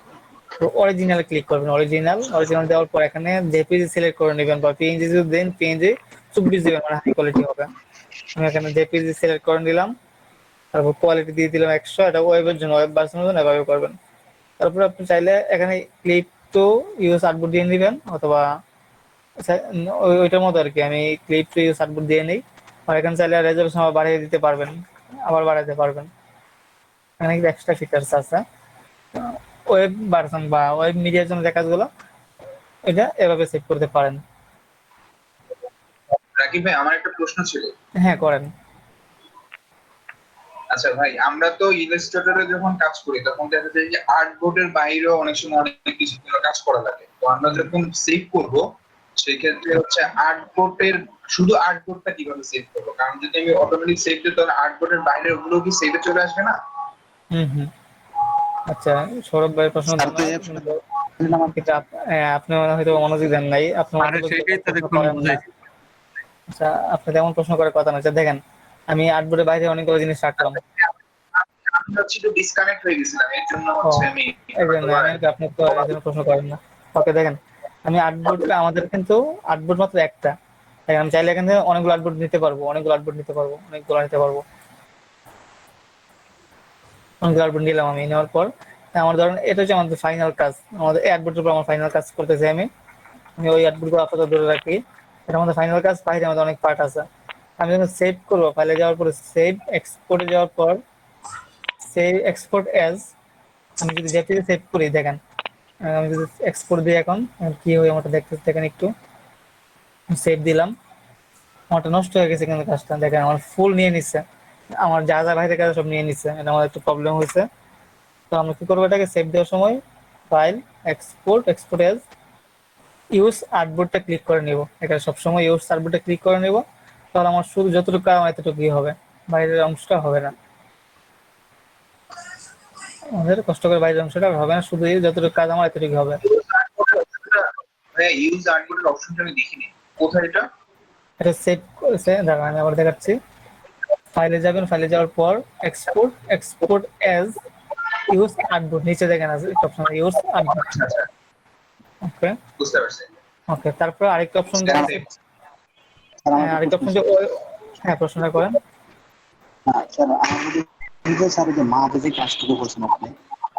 তো অরিজিনাল ক্লিক করবেন, অরিজিনাল দেওয়ার পর এখানে জেপিজি সিলেক্ট করে নেবেন, বা পিএনজি যদি দেন পিএনজি 24 দিবেন, মানে হাই কোয়ালিটি হবে। আমি এখানে জেপিজি সিলেক্ট করে নিলাম, তারপর কোয়ালিটি দিয়ে দিলাম 100, এটা ওয়েবের জন্য, ওয়েব ভার্সনের জন্য এভাবে করবেন। তারপর আপনি চাইলে এখানে ক্লিপ টু ইউজ আর্টবোর্ড দিয়ে নেবেন, অথবা ওইটার মতো আর কি, আমি ক্লিপ টু ইউজ আর্টবোর্ড দিয়ে নিই। আর এখানে চাইলে রেজলিউশন বাড়িয়ে দিতে পারবেন, আবার বাড়াতে পারবেন। এখানে কিন্তু এক্সট্রা ফিচার্স আছে। ওয়েব ভার্সন বা ওয়েব মিডিয়ার জন্য যে কাজগুলো, এটা এভাবে সেভ করতে পারেন। রাকিব ভাই, আমার একটা প্রশ্ন ছিল। হ্যাঁ, করেন। আচ্ছা ভাই, আমরা তো ইলাস্ট্রেটরে যখন কাজ করি তখন দেখা যায় যে আর্টবোর্ডের বাইরেও অনেক সময় অনেক কিছু কাজ করা লাগে। তো আমরা যখন সেভ করব সেক্ষেত্রে হচ্ছে আর্টবোর্ডের শুধু আর্টবোর্ডটা কিভাবে সেভ করবো? কারণ যদি আমি অটোমেটিক সেভ দিই তাহলে আর্টবোর্ডের বাইরের ওগুলো কি সেভে চলে আসবে না? হুম। আচ্ছা, সৌরভ ভাইয়ের প্রশ্ন স্যার, তো এই আপনি হয়তো মনোযোগ দেন নাই, আপনি আরে সেটাই তো দেখুন করেন না। বুঝাইছি। আচ্ছা, আপনি তেমন প্রশ্ন করার কথা না। আচ্ছা দেখেন, আমি আর্টবোর্ডের বাইরে অনেকগুলো জিনিস রাখলাম। আমি হচ্ছে একটু ডিসকানেক্ট হয়ে গেছিলাম, এর জন্য হচ্ছে আমি এই জন্য আপনি তো এই জন্য প্রশ্ন করেন না। ওকে দেখেন, আমি আর্টবোর্ডটা, আমাদের কিন্তু আর্টবোর্ড মাত্র একটা। তাই আমি চাইলে এখান থেকে অনেকগুলো আর্টবোর্ড নিতে পারবো, অনেকগুলো আর্টবোর্ড নিতে নিলাম। আমি নেওয়ার পর আমার ধরেন এটা হচ্ছে আমাদের ফাইনাল কাজ, আমাদের এই আর্টবোর্ডের উপর আমার ফাইনাল কাজ করতেছি আমি। আমি ওই আর্টবোর্ডগুলো আপাতত ধরে রাখি, এটা আমাদের ফাইনাল কাজ। বাইরে আমাদের অনেক পার্ট আছে। আমি যখন সেভ করবো, ফাইলে যাওয়ার পরে সেভ এক্সপোর্টে যাওয়ার পর সেভ এক্সপোর্ট অ্যাজ, আমি যদি জেপিজি সেভ করি, দেখেন আমি যদি এক্সপোর্ট দিই এখন কি হয় আমারটা দেখতে দেখেন একটু। সেভ দিলাম, আমারটা নষ্ট হয়ে গেছে, কিন্তু কাজটা দেখেন আমার ফুল নিয়ে নিচ্ছে, আমার যা যা বাইরের কাজ সব নিয়ে নিচ্ছে। এটা আমার একটু প্রবলেম হয়েছে। তো আমরা কি করবো, এটাকে সেভ দেওয়ার সময় ফাইল এক্সপোর্ট অ্যাজ ইউজ আর্টবোর্ডটা ক্লিক করে নিব। এখানে সবসময় ইউজ আর্টবোর্ডটা ক্লিক করে নিব, তাহলে আমার শুধু যতটুকু কাজ এতটুকুই হবে, বাইরের অংশটা হবে না। আমাদের কষ্ট করে বাইরের অংশটা হবে না, শুধু যতটুকু কাজ আমার এতটুকু হবে। ভাই ইউজ আর্টবোর্ডের অপশনটা আমি দেখিনি, কোথায় এটা? এটা সেভ করেছে, দাঁড়ান আমি আবার দেখাচ্ছি। ফাইলে যাবেন, ফাইলে যাওয়ার পর এক্সপোর্ট অ্যাজ ইউজ আর্টবোর্ড, নিচে দেখেন আছে একটা অপশন ইউজ আর্টবোর্ড। আচ্ছা আচ্ছা, ওকে বুঝতে পারছি। ওকে, তারপর আরেকটা অপশন আছে, আরেকটা অপশন যে হ্যাঁ, প্রশ্নটা করেন। স্যার, আমাদের স্যার যে মাঝে যে কাজটুকু বলছেন আপনি,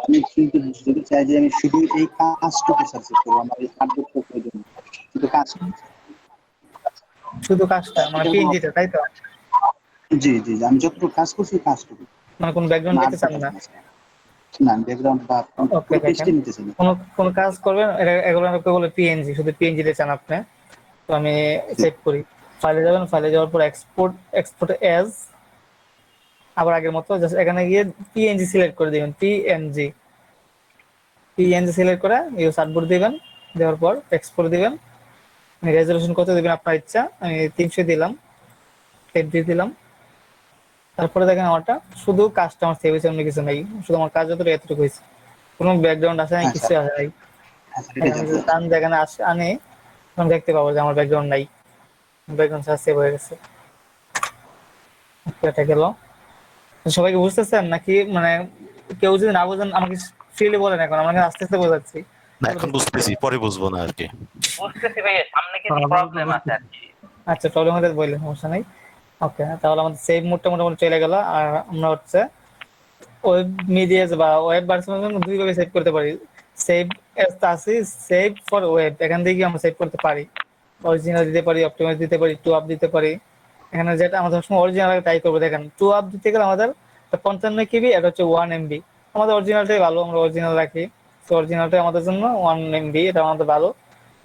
আমি কিন্তু যদি চাই যে আমি শুধু এই কাজটুকু সাকসেস করবো, আমার এই কাজটুকু প্রয়োজন, শুধু কাজ। শুধু কাজটা মানে পিএনজিটা, তাই তো? জি জি জি, আমি যতটুকু কাজ করছি কাজটুকু, মানে কোন ব্যাকগ্রাউন্ড নিতে চান না? না ব্যাকগ্রাউন্ড বা ওকে, টেক্সট দেখেন নিতে চাই না। কোন কাজ করবেন, এগুলো বলে পিএনজি, শুধু পিএনজি তে চান আপনি। তো আমি সেভ করি, ফাইলে যাবেন, ফাইলে যাওয়ার পর এক্সপোর্ট অ্যাজ, আবার আগের মতো জাস্ট এখানে গিয়ে পিএনজি সিলেক্ট করে দিবেন। পিএনজি সিলেক্ট করে ইউজ আর্টবোর্ড দিবেন, দেওয়ার পর এক্সপোর্ট দিবেন। রেজলিউশন কত দিবেন আপনার ইচ্ছা, আমি 300 দিলাম, সেভ দিয়ে দিলাম। তারপরে দেখেন আমারটা শুধু কাজটা আমার সেভ হয়েছে, অন্য কিছু নাই, শুধু আমার কাজ যতটুকু এতটুকু হয়েছে, কোনো ব্যাকগ্রাউন্ড আসে নাই, কিছু আসে নাই। আমি যদি টান যেখানে আনে, তখন দেখতে পাবো যে আমার ব্যাকগ্রাউন্ড নাই, ব্যাকগ্রাউন্ড সেভ হয়ে গেছে। এটা গেল। সবাইকে বুঝতেছেন নাকি? মানে কেউ যদি না বুঝেন আমাকে ফ্রিলি বলেন, এখন আমাকে আস্তে আস্তে বোঝাচ্ছি। না, এখন বুঝতেছি, পরে বুঝবো না আর কি। বুঝতেছি ভাই, সামনে কিছু প্রবলেম আছে আর কি। আচ্ছা, প্রবলেম হলে বললে সমস্যা নেই। ওকে, তাহলে আমাদের সেভ মোডটা মোটামুটি চলে গেল। আর আমরা হচ্ছে ওয়েব মিডিয়া বা ওয়েব ভার্সনের জন্য দুইভাবে সেভ করতে পারি। সেভ এস আছে, সেভ ফর ওয়েব, এখান থেকে আমরা সেভ করতে পারি। অরিজিনাল দিতে পারি, অপটিমাইজ দিতে পারি, টু আপ দিতে পারি। এখানে যেটা আমাদের সবসময় অরিজিনাল ট্রাই করবো। দেখেন, টু আপ দিতে গেলে আমাদের 55 কেবি, এটা হচ্ছে 1 এমবি। আমাদের অরিজিনালটাই ভালো, আমরা অরিজিনাল রাখি। তো অরিজিনালটাই আমাদের জন্য 1 এমবি, এটা আমাদের ভালো।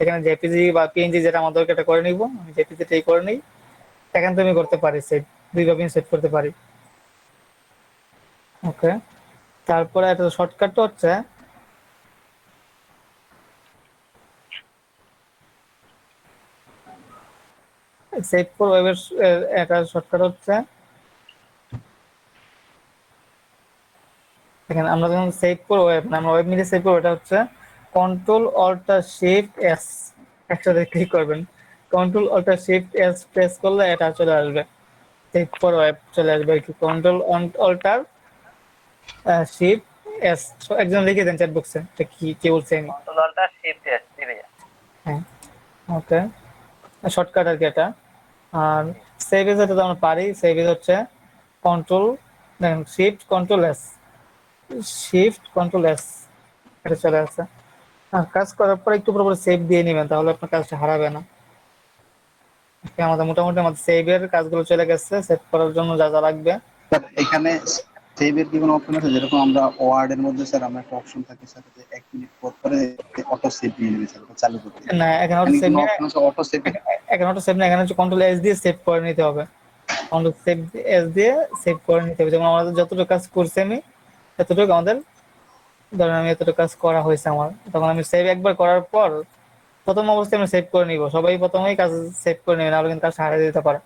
এখানে জেপিজি বা পিএনজি যেটা আমাদের এটা করে নিব, আমি জেপিজিটাই করে নিই। এখান থেকে আমি করতে পারি সেভ, দুইভাবে সেভ করতে পারি। ওকে, তারপরে একটা শর্টকাটটা হচ্ছে সেভ ফর ওয়েবের একটা শর্টকাট হচ্ছে, দেখেন আমরা যখন সেভ করবো ওয়েব, আমরা ওয়েব মিডিয়া সেভ করবো, এটা হচ্ছে কন্ট্রোল অল্টার শিফট এস, একসাথে ক্লিক করবেন। Control alt shift S press করলে এটা চলে আসবে, সেভ ফর ওয়েব চলে আসবে আর কি। কন্ট্রোল অল্টার শিফট এস, একজন লিখে দেন চ্যাট বক্সে এটা কি কে বলছে আমি। কন্ট্রোল অল্ট আর শিফট এস দিবে। হ্যাঁ ওকে, শর্টকাট আর কি এটা। আর সেভ এজ এটা তো আমরা পারি, সেভ এজ হচ্ছে কন্ট্রোল দেখেন shift control S, shift control S এটা চলে আসছে। আর কাজ করার পর একটু পরে সেভ দিয়ে নেবেন, তাহলে আপনার কাজটা হারাবে না। Okay, আমাদের মোটামুটি আমাদের সেভের কাজগুলো চলে গেছে, সেভ করার জন্য যা যা লাগবে। স্যার এখানে সেভের কি কোনো অপশন আছে? যেরকম আমরা ওয়ার্ড এর মধ্যে স্যার আমরা একটা অপশন থাকে স্যার যে 1 মিনিট পর পরে অটো সেভ নিয়ে নেবে স্যার, ওটা চালু করতে। না এখানে অটো এখানে সেভ কোনো নেই, অপশন আছে অটো সেভ? এখানে অটো সেভ নেই, এখানে হচ্ছে কন্ট্রোল এস দিয়ে সেভ করে নিতে হবে। কন্ট্রোল সেভ এস দিয়ে সেভ করে নিতে হবে। যেমন আমাদের যতটুকু কাজ করছি আমি এতটুকু আমাদের, ধরেন আমি এতটুকু কাজ করা হয়েছে আমার, তখন আমি সেভ একবার করার পর প্রথম অবস্থায় আমরা সেভ করে নিব। সবাই প্রথমেই কাজ সেভ করে নেবেন, নাহলে কিন্তু কাজ হারিয়ে দিতে পারে।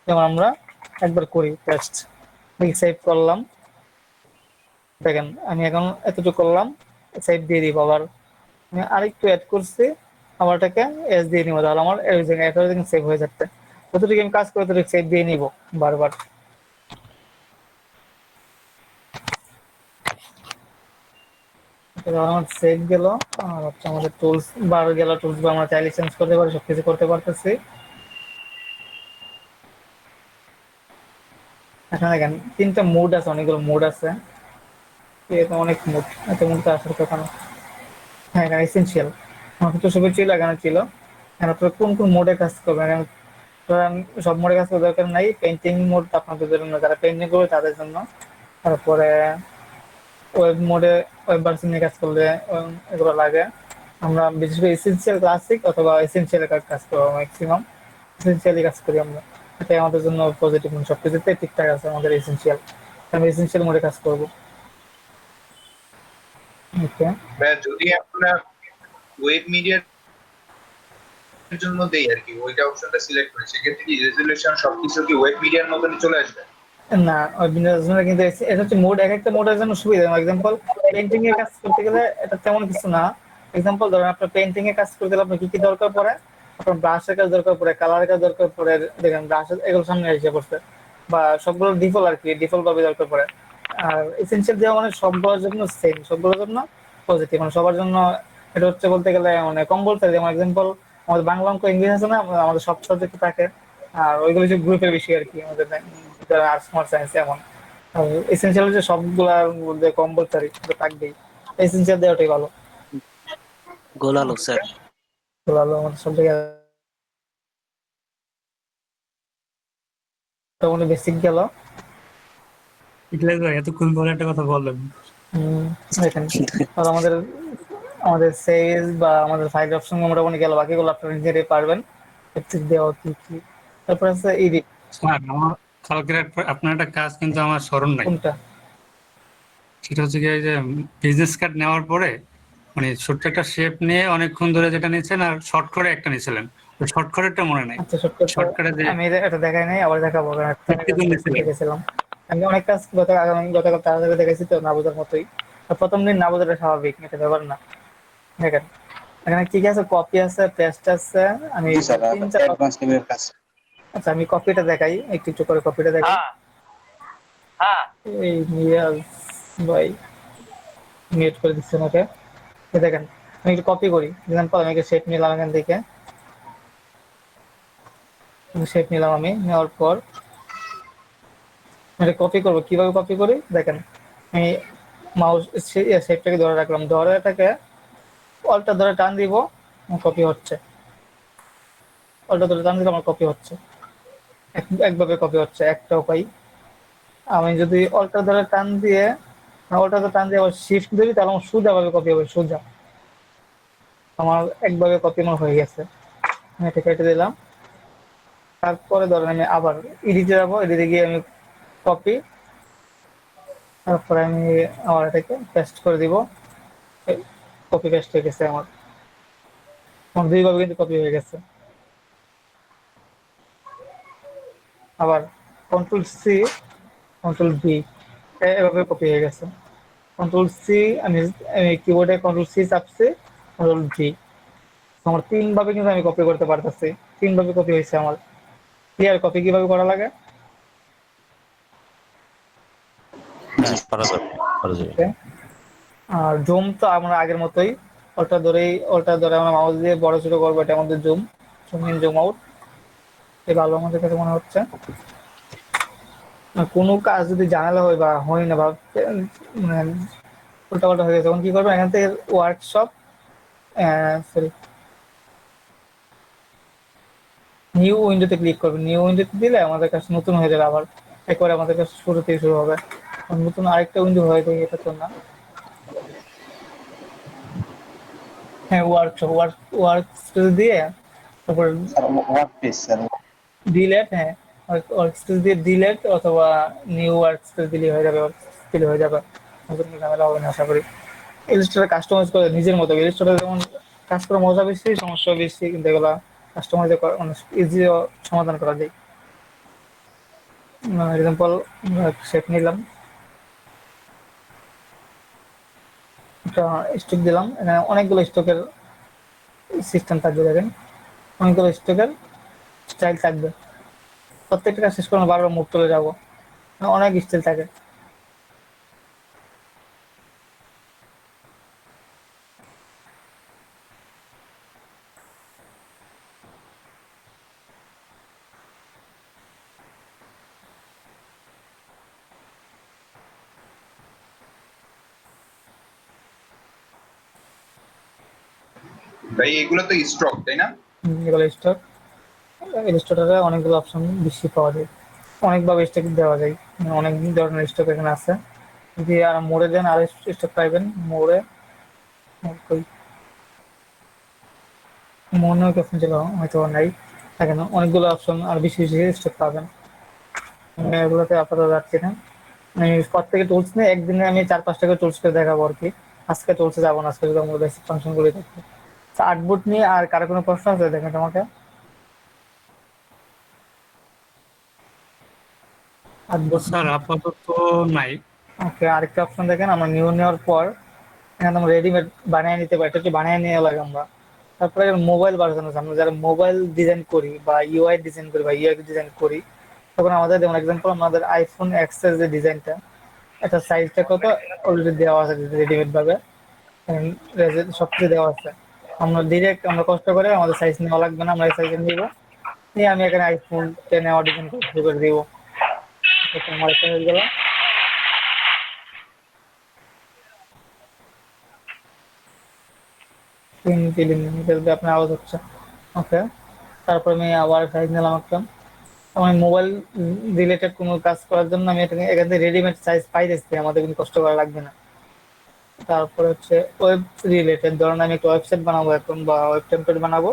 যেমন আমরা একবার করি টেস্ট, সেভ করলাম, দেখেন আমি এখন এতটুকু করলাম, সেভ দিয়ে দিব। আবার আমি আরেকটু অ্যাড করছি, আবার এটাকে এস দিয়ে নিব, তাহলে আমার এভরিথিং সেভ হয়ে যাচ্ছে। যতটুকু আমি কাজ করি ততটুকু সেভ দিয়ে নিব বারবার। এবার আমার সেভ গেল, আর হচ্ছে আমাদের টুলস বার গেল, টুলস বার আমরা চাইলে চেঞ্জ করতে পারি, সবকিছু করতে পারতেছি। এখানে দেখেন 3টা মুড আছে, অনেকগুলো মুড আছে, এটা অনেক মুড, এত মুড তো আসার কথা না। হ্যাঁ এখানে এসেনশিয়াল আমার তো সবই ছিল, এখানে ছিল। এখন আপনারা কোন কোন মোডে কাজ করবেন, এখন ধরেন সব মোডে কাজ করার দরকার নাই, পেইন্টিং মোড আপনাদের জন্য, যারা পেইন্টিং করবে তাদের জন্য। তারপরে ওয়েব মোডে, ওয়েব ভার্সন নিয়ে কাজ করলে এগুলো লাগে। আমরা বিশেষ করে এসেনশিয়াল ক্লাসিক অথবা এসেনশিয়াল কাজ করবো, ম্যাক্সিমাম এসেনশিয়ালি কাজ করি আমরা, এটাই আমাদের জন্য পজিটিভ। সবকিছুতে ঠিকঠাক আছে আমাদের এসেনশিয়াল, আমি এসেনশিয়াল মোডে কাজ করবো। ওকে, যদি আমরা ওয়েব মিডিয়ার জন্য দেই আর কি, ওইটা অপশনটা সিলেক্ট করি, সেক্ষেত্রে কি রেজুলেশন সবকিছু কি ওয়েব মিডিয়ার মতনই চলে আসবে? না ওই বিনোদনের কিন্তু এটা হচ্ছে মোড, এক একটা মোডের জন্য সুবিধা। এক্সাম্পল পেইন্টিং এর কাজ করতে গেলে এটা তেমন কিছু না। এক্সাম্পল ধরেন আপনার পেইন্টিং এর কাজ করতে গেলে আপনার কি কি দরকার পড়ে, আপনার ব্রাশের কাজ দরকার পড়ে, কালারের কাজ দরকার পড়ে, দেখেন ব্রাশ এগুলো সামনে এসে পড়ছে, বা সবগুলো ডিফল্ট আর কি, ডিফল্ট ভাবে দরকার পড়ে। আর এসেনশিয়াল দেওয়া মানে সবগুলোর জন্য সেম, সবগুলোর জন্য পজিটিভ, মানে সবার জন্য। এটা হচ্ছে বলতে গেলে মানে কম্পালসারি। যেমন এক্সাম্পল আমাদের বাংলা অঙ্ক ইংলিশ আছে না, আমাদের সব সাবজেক্টে থাকে। আর ওইগুলো হচ্ছে গ্রুপের বিষয় আর কি, আমাদের যারা আর্টস কমার্স সায়েন্স এমন। এসেনশিয়াল হচ্ছে সবগুলার মধ্যে কম্পালসারি থাকবেই, এসেনশিয়াল দেওয়াটাই ভালো। গোলালো স্যার। ভালো আমাদের সব জায়গায় মোটামুটি বেসিক গেল। ইকলাস ভাই এতক্ষণ পরে একটা কথা বললেন। দেখেন আর আমাদের আমাদের সেজ বা আমাদের ফাইল অপশন মোটামুটি গেল, বাকিগুলো আপনারা নিজেরাই পারবেন দেওয়া কি কি। তারপর আছে এডিট, স্যার আমার কালকের আপনার একটা কাজ কিন্তু আমার স্মরণ নাই। কোনটা? সেটা হচ্ছে কি, এই যে বিজনেস কার্ড নেওয়ার পরে মানে ছোট্ট একটা শেপ নিয়ে অনেকক্ষণ ধরে যেটা নিয়েছেন, আর শর্ট করে একটা নিয়েছিলেন, শর্টকাটেরটা মনে নাই। আচ্ছা শর্টকাট শর্টকাটে যে আমি এটা দেখাই নাই, আবার দেখাবো। একটু নিয়েছিলেন। দেখেছিলাম আমি অনেক কাজ গতকাল তাড়াতাড়ি দেখাইছি তো, না বোঝার মতোই। আর প্রথম দিন না বোঝাটা স্বাভাবিক, এটা ব্যাপার না। দেখেন এখানে কি কি আছে, কপি আছে, পেস্ট আছে। আমি জি স্যার, 3-4 অ্যাডভান্স লেভেলের কাজ। আচ্ছা আমি কপিটা দেখাই, একটু একটু করে কপিটা দেখাই। হ্যাঁ হ্যাঁ এই নিয়াজ ভাই মিউট করে দিচ্ছি আমাকে। এই দেখেন আমি একটু কপি করি, এক্সাম্পল আমি একটা শেপ নিলাম, এখান থেকে শেপ নিলাম। আমি নেওয়ার পর এটা কপি করবো, কিভাবে কপি করি দেখেন। আমি মাউস শেপটাকে ধরে রাখলাম, ধরে এটাকে অল্টা ধরে টান দিব, কপি হচ্ছে। অল্টা ধরে টান দিলে আমার কপি হচ্ছে, একভাবে কপি হচ্ছে, একটা উপায়। আমি যদি অল্টা ধরে টান দিয়ে আবার শিফট দিই, তাহলে আমার সোজা ভাবে কপি হবে, সোজা। আমার একভাবে কপি আমার হয়ে গেছে। আমি এটা কেটে দিলাম। তারপরে ধরেন আমি আবার এডিটে যাবো, এডিটে গিয়ে আমি কপি, তারপরে আমি আমার এটাকে পেস্ট করে দিব। কপি পেস্ট হয়ে গেছে আমার, আমার দুইভাবে কিন্তু কপি হয়ে গেছে। আবার কন্ট্রোল সি, কন্ট্রোল ভি, এভাবে কপি হয়ে গেছে। কন্ট্রোল সি, আমি কিবোর্ডে কন্ট্রোল সি চাপছি, কন্ট্রোল ভি, আমার 3 ভাবে কিন্তু আমি কপি করতে পারতেছি। 3 ভাবে কপি হয়েছে আমার। ক্লিয়ার কপি কিভাবে করা লাগে? হ্যাঁ, করা যাবে, করা যাবে। Okay. আর জুম তো আমরা আগের মতোই, ওটা ধরে আমরা মাউস দিয়ে বড় ছোট করবো, এটা আমাদের zoom, zoom in zoom out, এই ভালো আমাদের কাছে মনে হচ্ছে। আর কোনো কাজ যদি ঝামেলা হয় বা হয় না বা মানে উল্টাপাল্টা হয়ে গেছে, তখন কি করবো, এখান থেকে ওয়ার্কশপ, সরি, নিউ উইন্ডোতে ক্লিক করবেন। নিউ উইন্ডোতে দিলে আমাদের কাছে নতুন হয়ে যাবে, আবার একবারে আমাদের কাছে শুরু থেকে শুরু হবে। আর নতুন আরেকটা উইন্ডো হয়ে যায়, এটা তো না। হ্যাঁ, ওয়ার্কশপ, ওয়ার্ক স্পেস দিয়ে তারপর sir work page sir. Delete, হ্যাঁ, ওয়ার্ক স্পেস দিয়ে ডিলেট অথবা নিউ ওয়ার্ক স্পেস দিলে হয়ে যাবে, দিলে হয়ে যাবে, নতুন কোনো ঝামেলা হবে না আশা করি। ইলিস্ট্রেটর কাস্টমাইজ করে নিজের মতো, ইলিস্ট্রেটর যেমন কাজ করা মজা বেশি, সমস্যা বেশি, কিন্তু এগুলা কাস্টমাইজ অনেক ইজি সমাধান করা যায়। এক্সাম্পল শেপ নিলাম, একটা স্টক দিলাম, এখানে অনেকগুলো স্টকের সিস্টেম থাকবে, দেখেন অনেকগুলো স্টকের স্টাইল থাকবে, প্রত্যেকটা কাজ শেষ করে আমরা বারবার মুভ চলে যাবো, অনেক স্টাইল থাকে। ভাই এগুলো তো স্ট্রক তাই না? এগুলো স্টক, ইলিস্ট্রেটরে অনেকগুলো অপশন বেশি পাওয়া যায়, অনেকভাবে স্টক দেওয়া যায়, অনেক ধরনের স্টক এখানে আছে। যদি আর মোড়ে দেন আর স্টক পাইবেন, মোড়ে কই মনে হয় অপশন ছিল, হয়তো নাই, থাকে না, অনেকগুলো অপশন আর বেশি বেশি স্টক পাবেন। আমি এগুলোতে আপাতত যাচ্ছি না, আমি প্রত্যেকে টুলস নিয়ে একদিনে আমি 4-5টা করে টুলস করে দেখাবো আর কি। আজকে টুলসে যাবো না, আজকে শুধু আমরা বেসিক ফাংশন গুলো দেখবো। আর্টবোর্ড নিয়ে আর কারো কোনো প্রশ্ন আছে দেখেন তোমাকে? আর্টবোর্ড, স্যার আপাতত নাই। ওকে, আরেকটা অপশন দেখেন, আমরা নিউ নেওয়ার পর এখানে আমরা রেডিমেড বানিয়ে নিতে পারি, এটা কি বানিয়ে নিয়ে লাগে আমরা। তারপরে মোবাইল ভার্সন আছে, আমরা যারা মোবাইল ডিজাইন করি বা ইউআই ডিজাইন করি বা ইউআই ডিজাইন করি, তখন আমাদের যেমন এক্সাম্পল আমাদের আইফোন এক্স এর যে ডিজাইনটা, এটা সাইজটা কত অলরেডি দেওয়া আছে রেডিমেড ভাবে, সবকিছু দেওয়া আছে। আমরা ডিরেক্ট আমরা কষ্ট করে আমাদের সাইজ নেওয়া লাগবে না, আমরা এই সাইজে নিব, নিয়ে আমি এখানে আইফোন 10 নেওয়া ডিজাইন শুরু করে দিব। আমার এটা হয়ে গেল। আপনার আওয়াজ হচ্ছে, ওকে। তারপর আমি আবার সাইজ নিলাম একটা, আমি মোবাইল রিলেটেড কোনো কাজ করার জন্য আমি এখান থেকে রেডিমেড সাইজ পাই যাচ্ছি, আমাদের কিন্তু কষ্ট করা লাগবে না। তারপরে হচ্ছে ওয়েব রিলেটেড, ধরুন আমি একটা ওয়েবসাইট বানাবো এখন বা ওয়েব টেমপ্লেট বানাবো,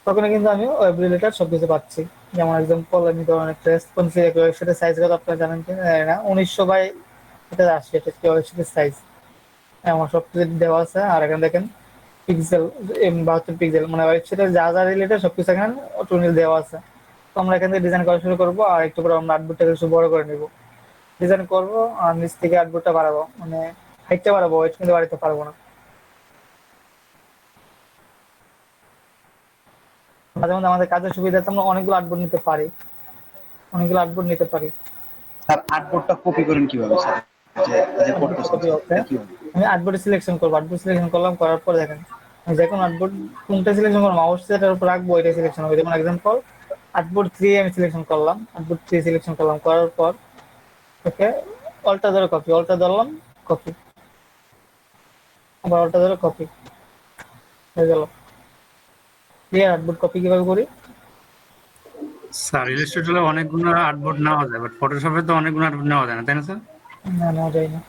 তখন কিন্তু আমি ওয়েব রিলেটেড সবকিছু পাচ্ছি। যেমন এক্সাম্পল আমি ধরুন একটা রেসপন্সিভ একটা ওয়েবসাইটের সাইজ কত আপনারা জানেন কি না, 1900 বাই 80, এটা কি ওয়েবসাইটের সাইজ, আমার সবকিছু দেওয়া আছে। আর এখানে দেখেন পিক্সেল, 72 পিক্সেল, মানে ওয়েবসাইটের যা যা রিলেটেড সবকিছু এখানে অটোমেটিক দেওয়া আছে। তো আমরা এখান থেকে ডিজাইন করা শুরু করবো, আর একটু পরে আমরা আর্টবোর্ডটাকে একটু বড় করে নিব, ডিজাইন করবো, আর নিচ থেকে আর্টবোর্ডটা বাড়াবো, মানে হাইটটা বাড়াবো, ওয়েট কিন্তু বাড়াতে পারবো না। মাঝে মধ্যে আমাদের কাজের সুবিধাতে আমরা অনেকগুলো আর্টবোর্ড নিতে পারি, অনেকগুলো আর্টবোর্ড নিতে পারি। স্যার আর্টবোর্ডটা কপি করেন কিভাবে স্যার? যে করতেছেন কপি স্যার, হচ্ছে, এটা কিভাবে? আমি আর্টবোর্ডে সিলেকশন করবো, আর্টবোর্ড সিলেকশন করলাম, করার পর দেখেন আমি যে কোনো আর্টবোর্ড কোনটা সিলেকশন করবো, মাউস সেটার উপর রাখবো, এটা সিলেকশন হবে। যেমন এক্সাম্পল আর্টবোর্ড 3 আমি সিলেকশন করলাম, আর্টবোর্ড 3 সিলেকশন করলাম, করার পর ওকে অল্টা ধরে কপি, অল্টা ধরলাম কপি, আবার অল্টা ধরে কপি, হয়ে গেল। ক্লিয়ার আর্টবোর্ড কপি কিভাবে করি? স্যার ইলাস্ট্রেটরে অনেকগুলো আর্টবোর্ড নেওয়া যায়, বাট ফটোশপে তো অনেকগুলো আর্টবোর্ড নেওয়া যায় না, তাই না স্যার? না, নেওয়া যায় না।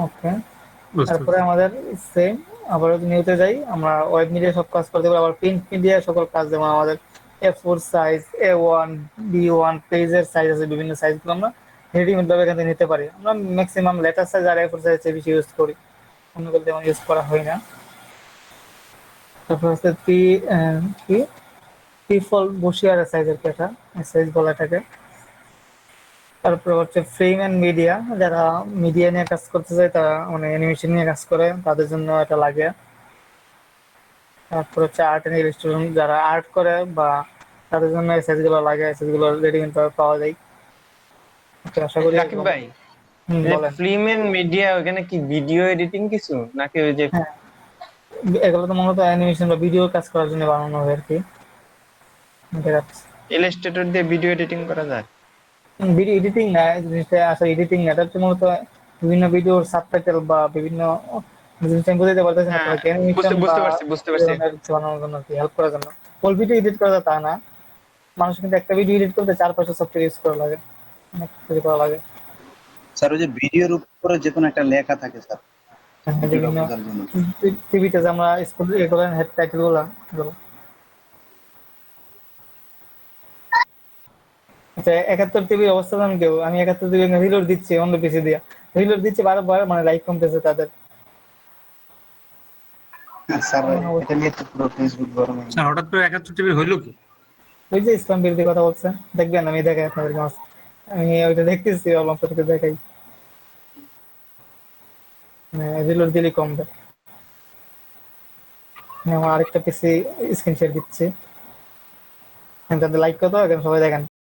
ওকে, বুঝতে তারপরে পারছি। আমাদের সেম আবার নিউতে যাই, আমরা ওয়েব মিডিয়া সব কাজ করতে পারি, আবার প্রিন্ট মিডিয়া সকল কাজ, যেমন আমাদের A4 সাইজ, A1, B1 পেজের সাইজ আছে, বিভিন্ন সাইজগুলো আমরা রেডিমেড ভাবে এখান থেকে নিতে পারি। আমরা ম্যাক্সিমাম লেটার সাইজ আর A4 সাইজ বেশি ইউজ করি, অন্যগুলো তেমন ইউজ করা হয় না। তারপর হচ্ছে কি পিফল বসিয়ার সাইজের কেটা, সাইজ বলা এটাকে। তারপর হচ্ছে ফ্রেম এন্ড মিডিয়া, যারা মিডিয়া নিয়ে কাজ করতে চায়, তারা মানে অ্যানিমেশন নিয়ে কাজ করে, তাদের জন্য এটা লাগে। তারপর হচ্ছে আর্ট এন্ড ইলাস্ট্রেশন, যারা আর্ট করে বা তাদের জন্য এই সাইজগুলো লাগে, সাইজগুলো রেডিমেড ভাবে পাওয়া যায়। তো আশা করি রাকিব ভাই, বলেন। ফিল্ম এন্ড মিডিয়া ওখানে কি ভিডিও এডিটিং কিছু নাকি ওই যে হ্যাঁ, এগুলো তো মূলত অ্যানিমেশন বা ভিডিও কাজ করার জন্য বানানো হয় আর কি। ইলাস্ট্রেটর দিয়ে ভিডিও এডিটিং করা যায়? ভিডিও এডিটিং না, জিনিসটা আসলে এডিটিং না, এটা হচ্ছে মূলত বিভিন্ন ভিডিওর সাবটাইটেল বা বিভিন্ন জিনিস আমি বুঝতে পারতেছি না, হ্যাঁ, তোমাকে অ্যানিমেশন বা বুঝতে এই পারছি। ধরনের কিছু বানানোর জন্য আর কি, হেল্প করার জন্য। ফুল ভিডিও এডিট করা তা না, মানুষ কিন্তু একটা ভিডিও এডিট করতে 4-5টা সফটওয়্যার ইউজ করা লাগে, অনেক কিছু করা লাগে। স্যার ওই যে ভিডিওর উপরে যে কোনো একটা লেখা থাকে স্যার, ভিডিওটা বিভিন্ন বোঝার জন্য। টিভিতে যে আমরা স্কুল এগুলো হেড টাইটেল গুলা এগুলো। আচ্ছা, 71 টিভির অবস্থা জানেন কেউ? আমি 71 টিভি রিলোড দিচ্ছি অন্য পিসি দিয়ে, রিলোড দিচ্ছি বারবার, মানে লাইক কমতেছে তাদের। স্যার এটা নিয়ে তো পুরো ফেসবুক গরম হয়ে গেছে। স্যার হঠাৎ করে 71 টিভি হইলো কি? ওই যে ইসলাম বিরোধী কথা বলছেন, দেখবেন আমি দেখাই আপনাদের মাস, আমি ওইটা দেখতেছি অল্প থেকে দেখাই, রিলোড দিলে কমবে। আমি আমার আরেকটা পিসি স্ক্রিন শেয়ার দিচ্ছি, লাইক কত এখন সবাই দেখেন।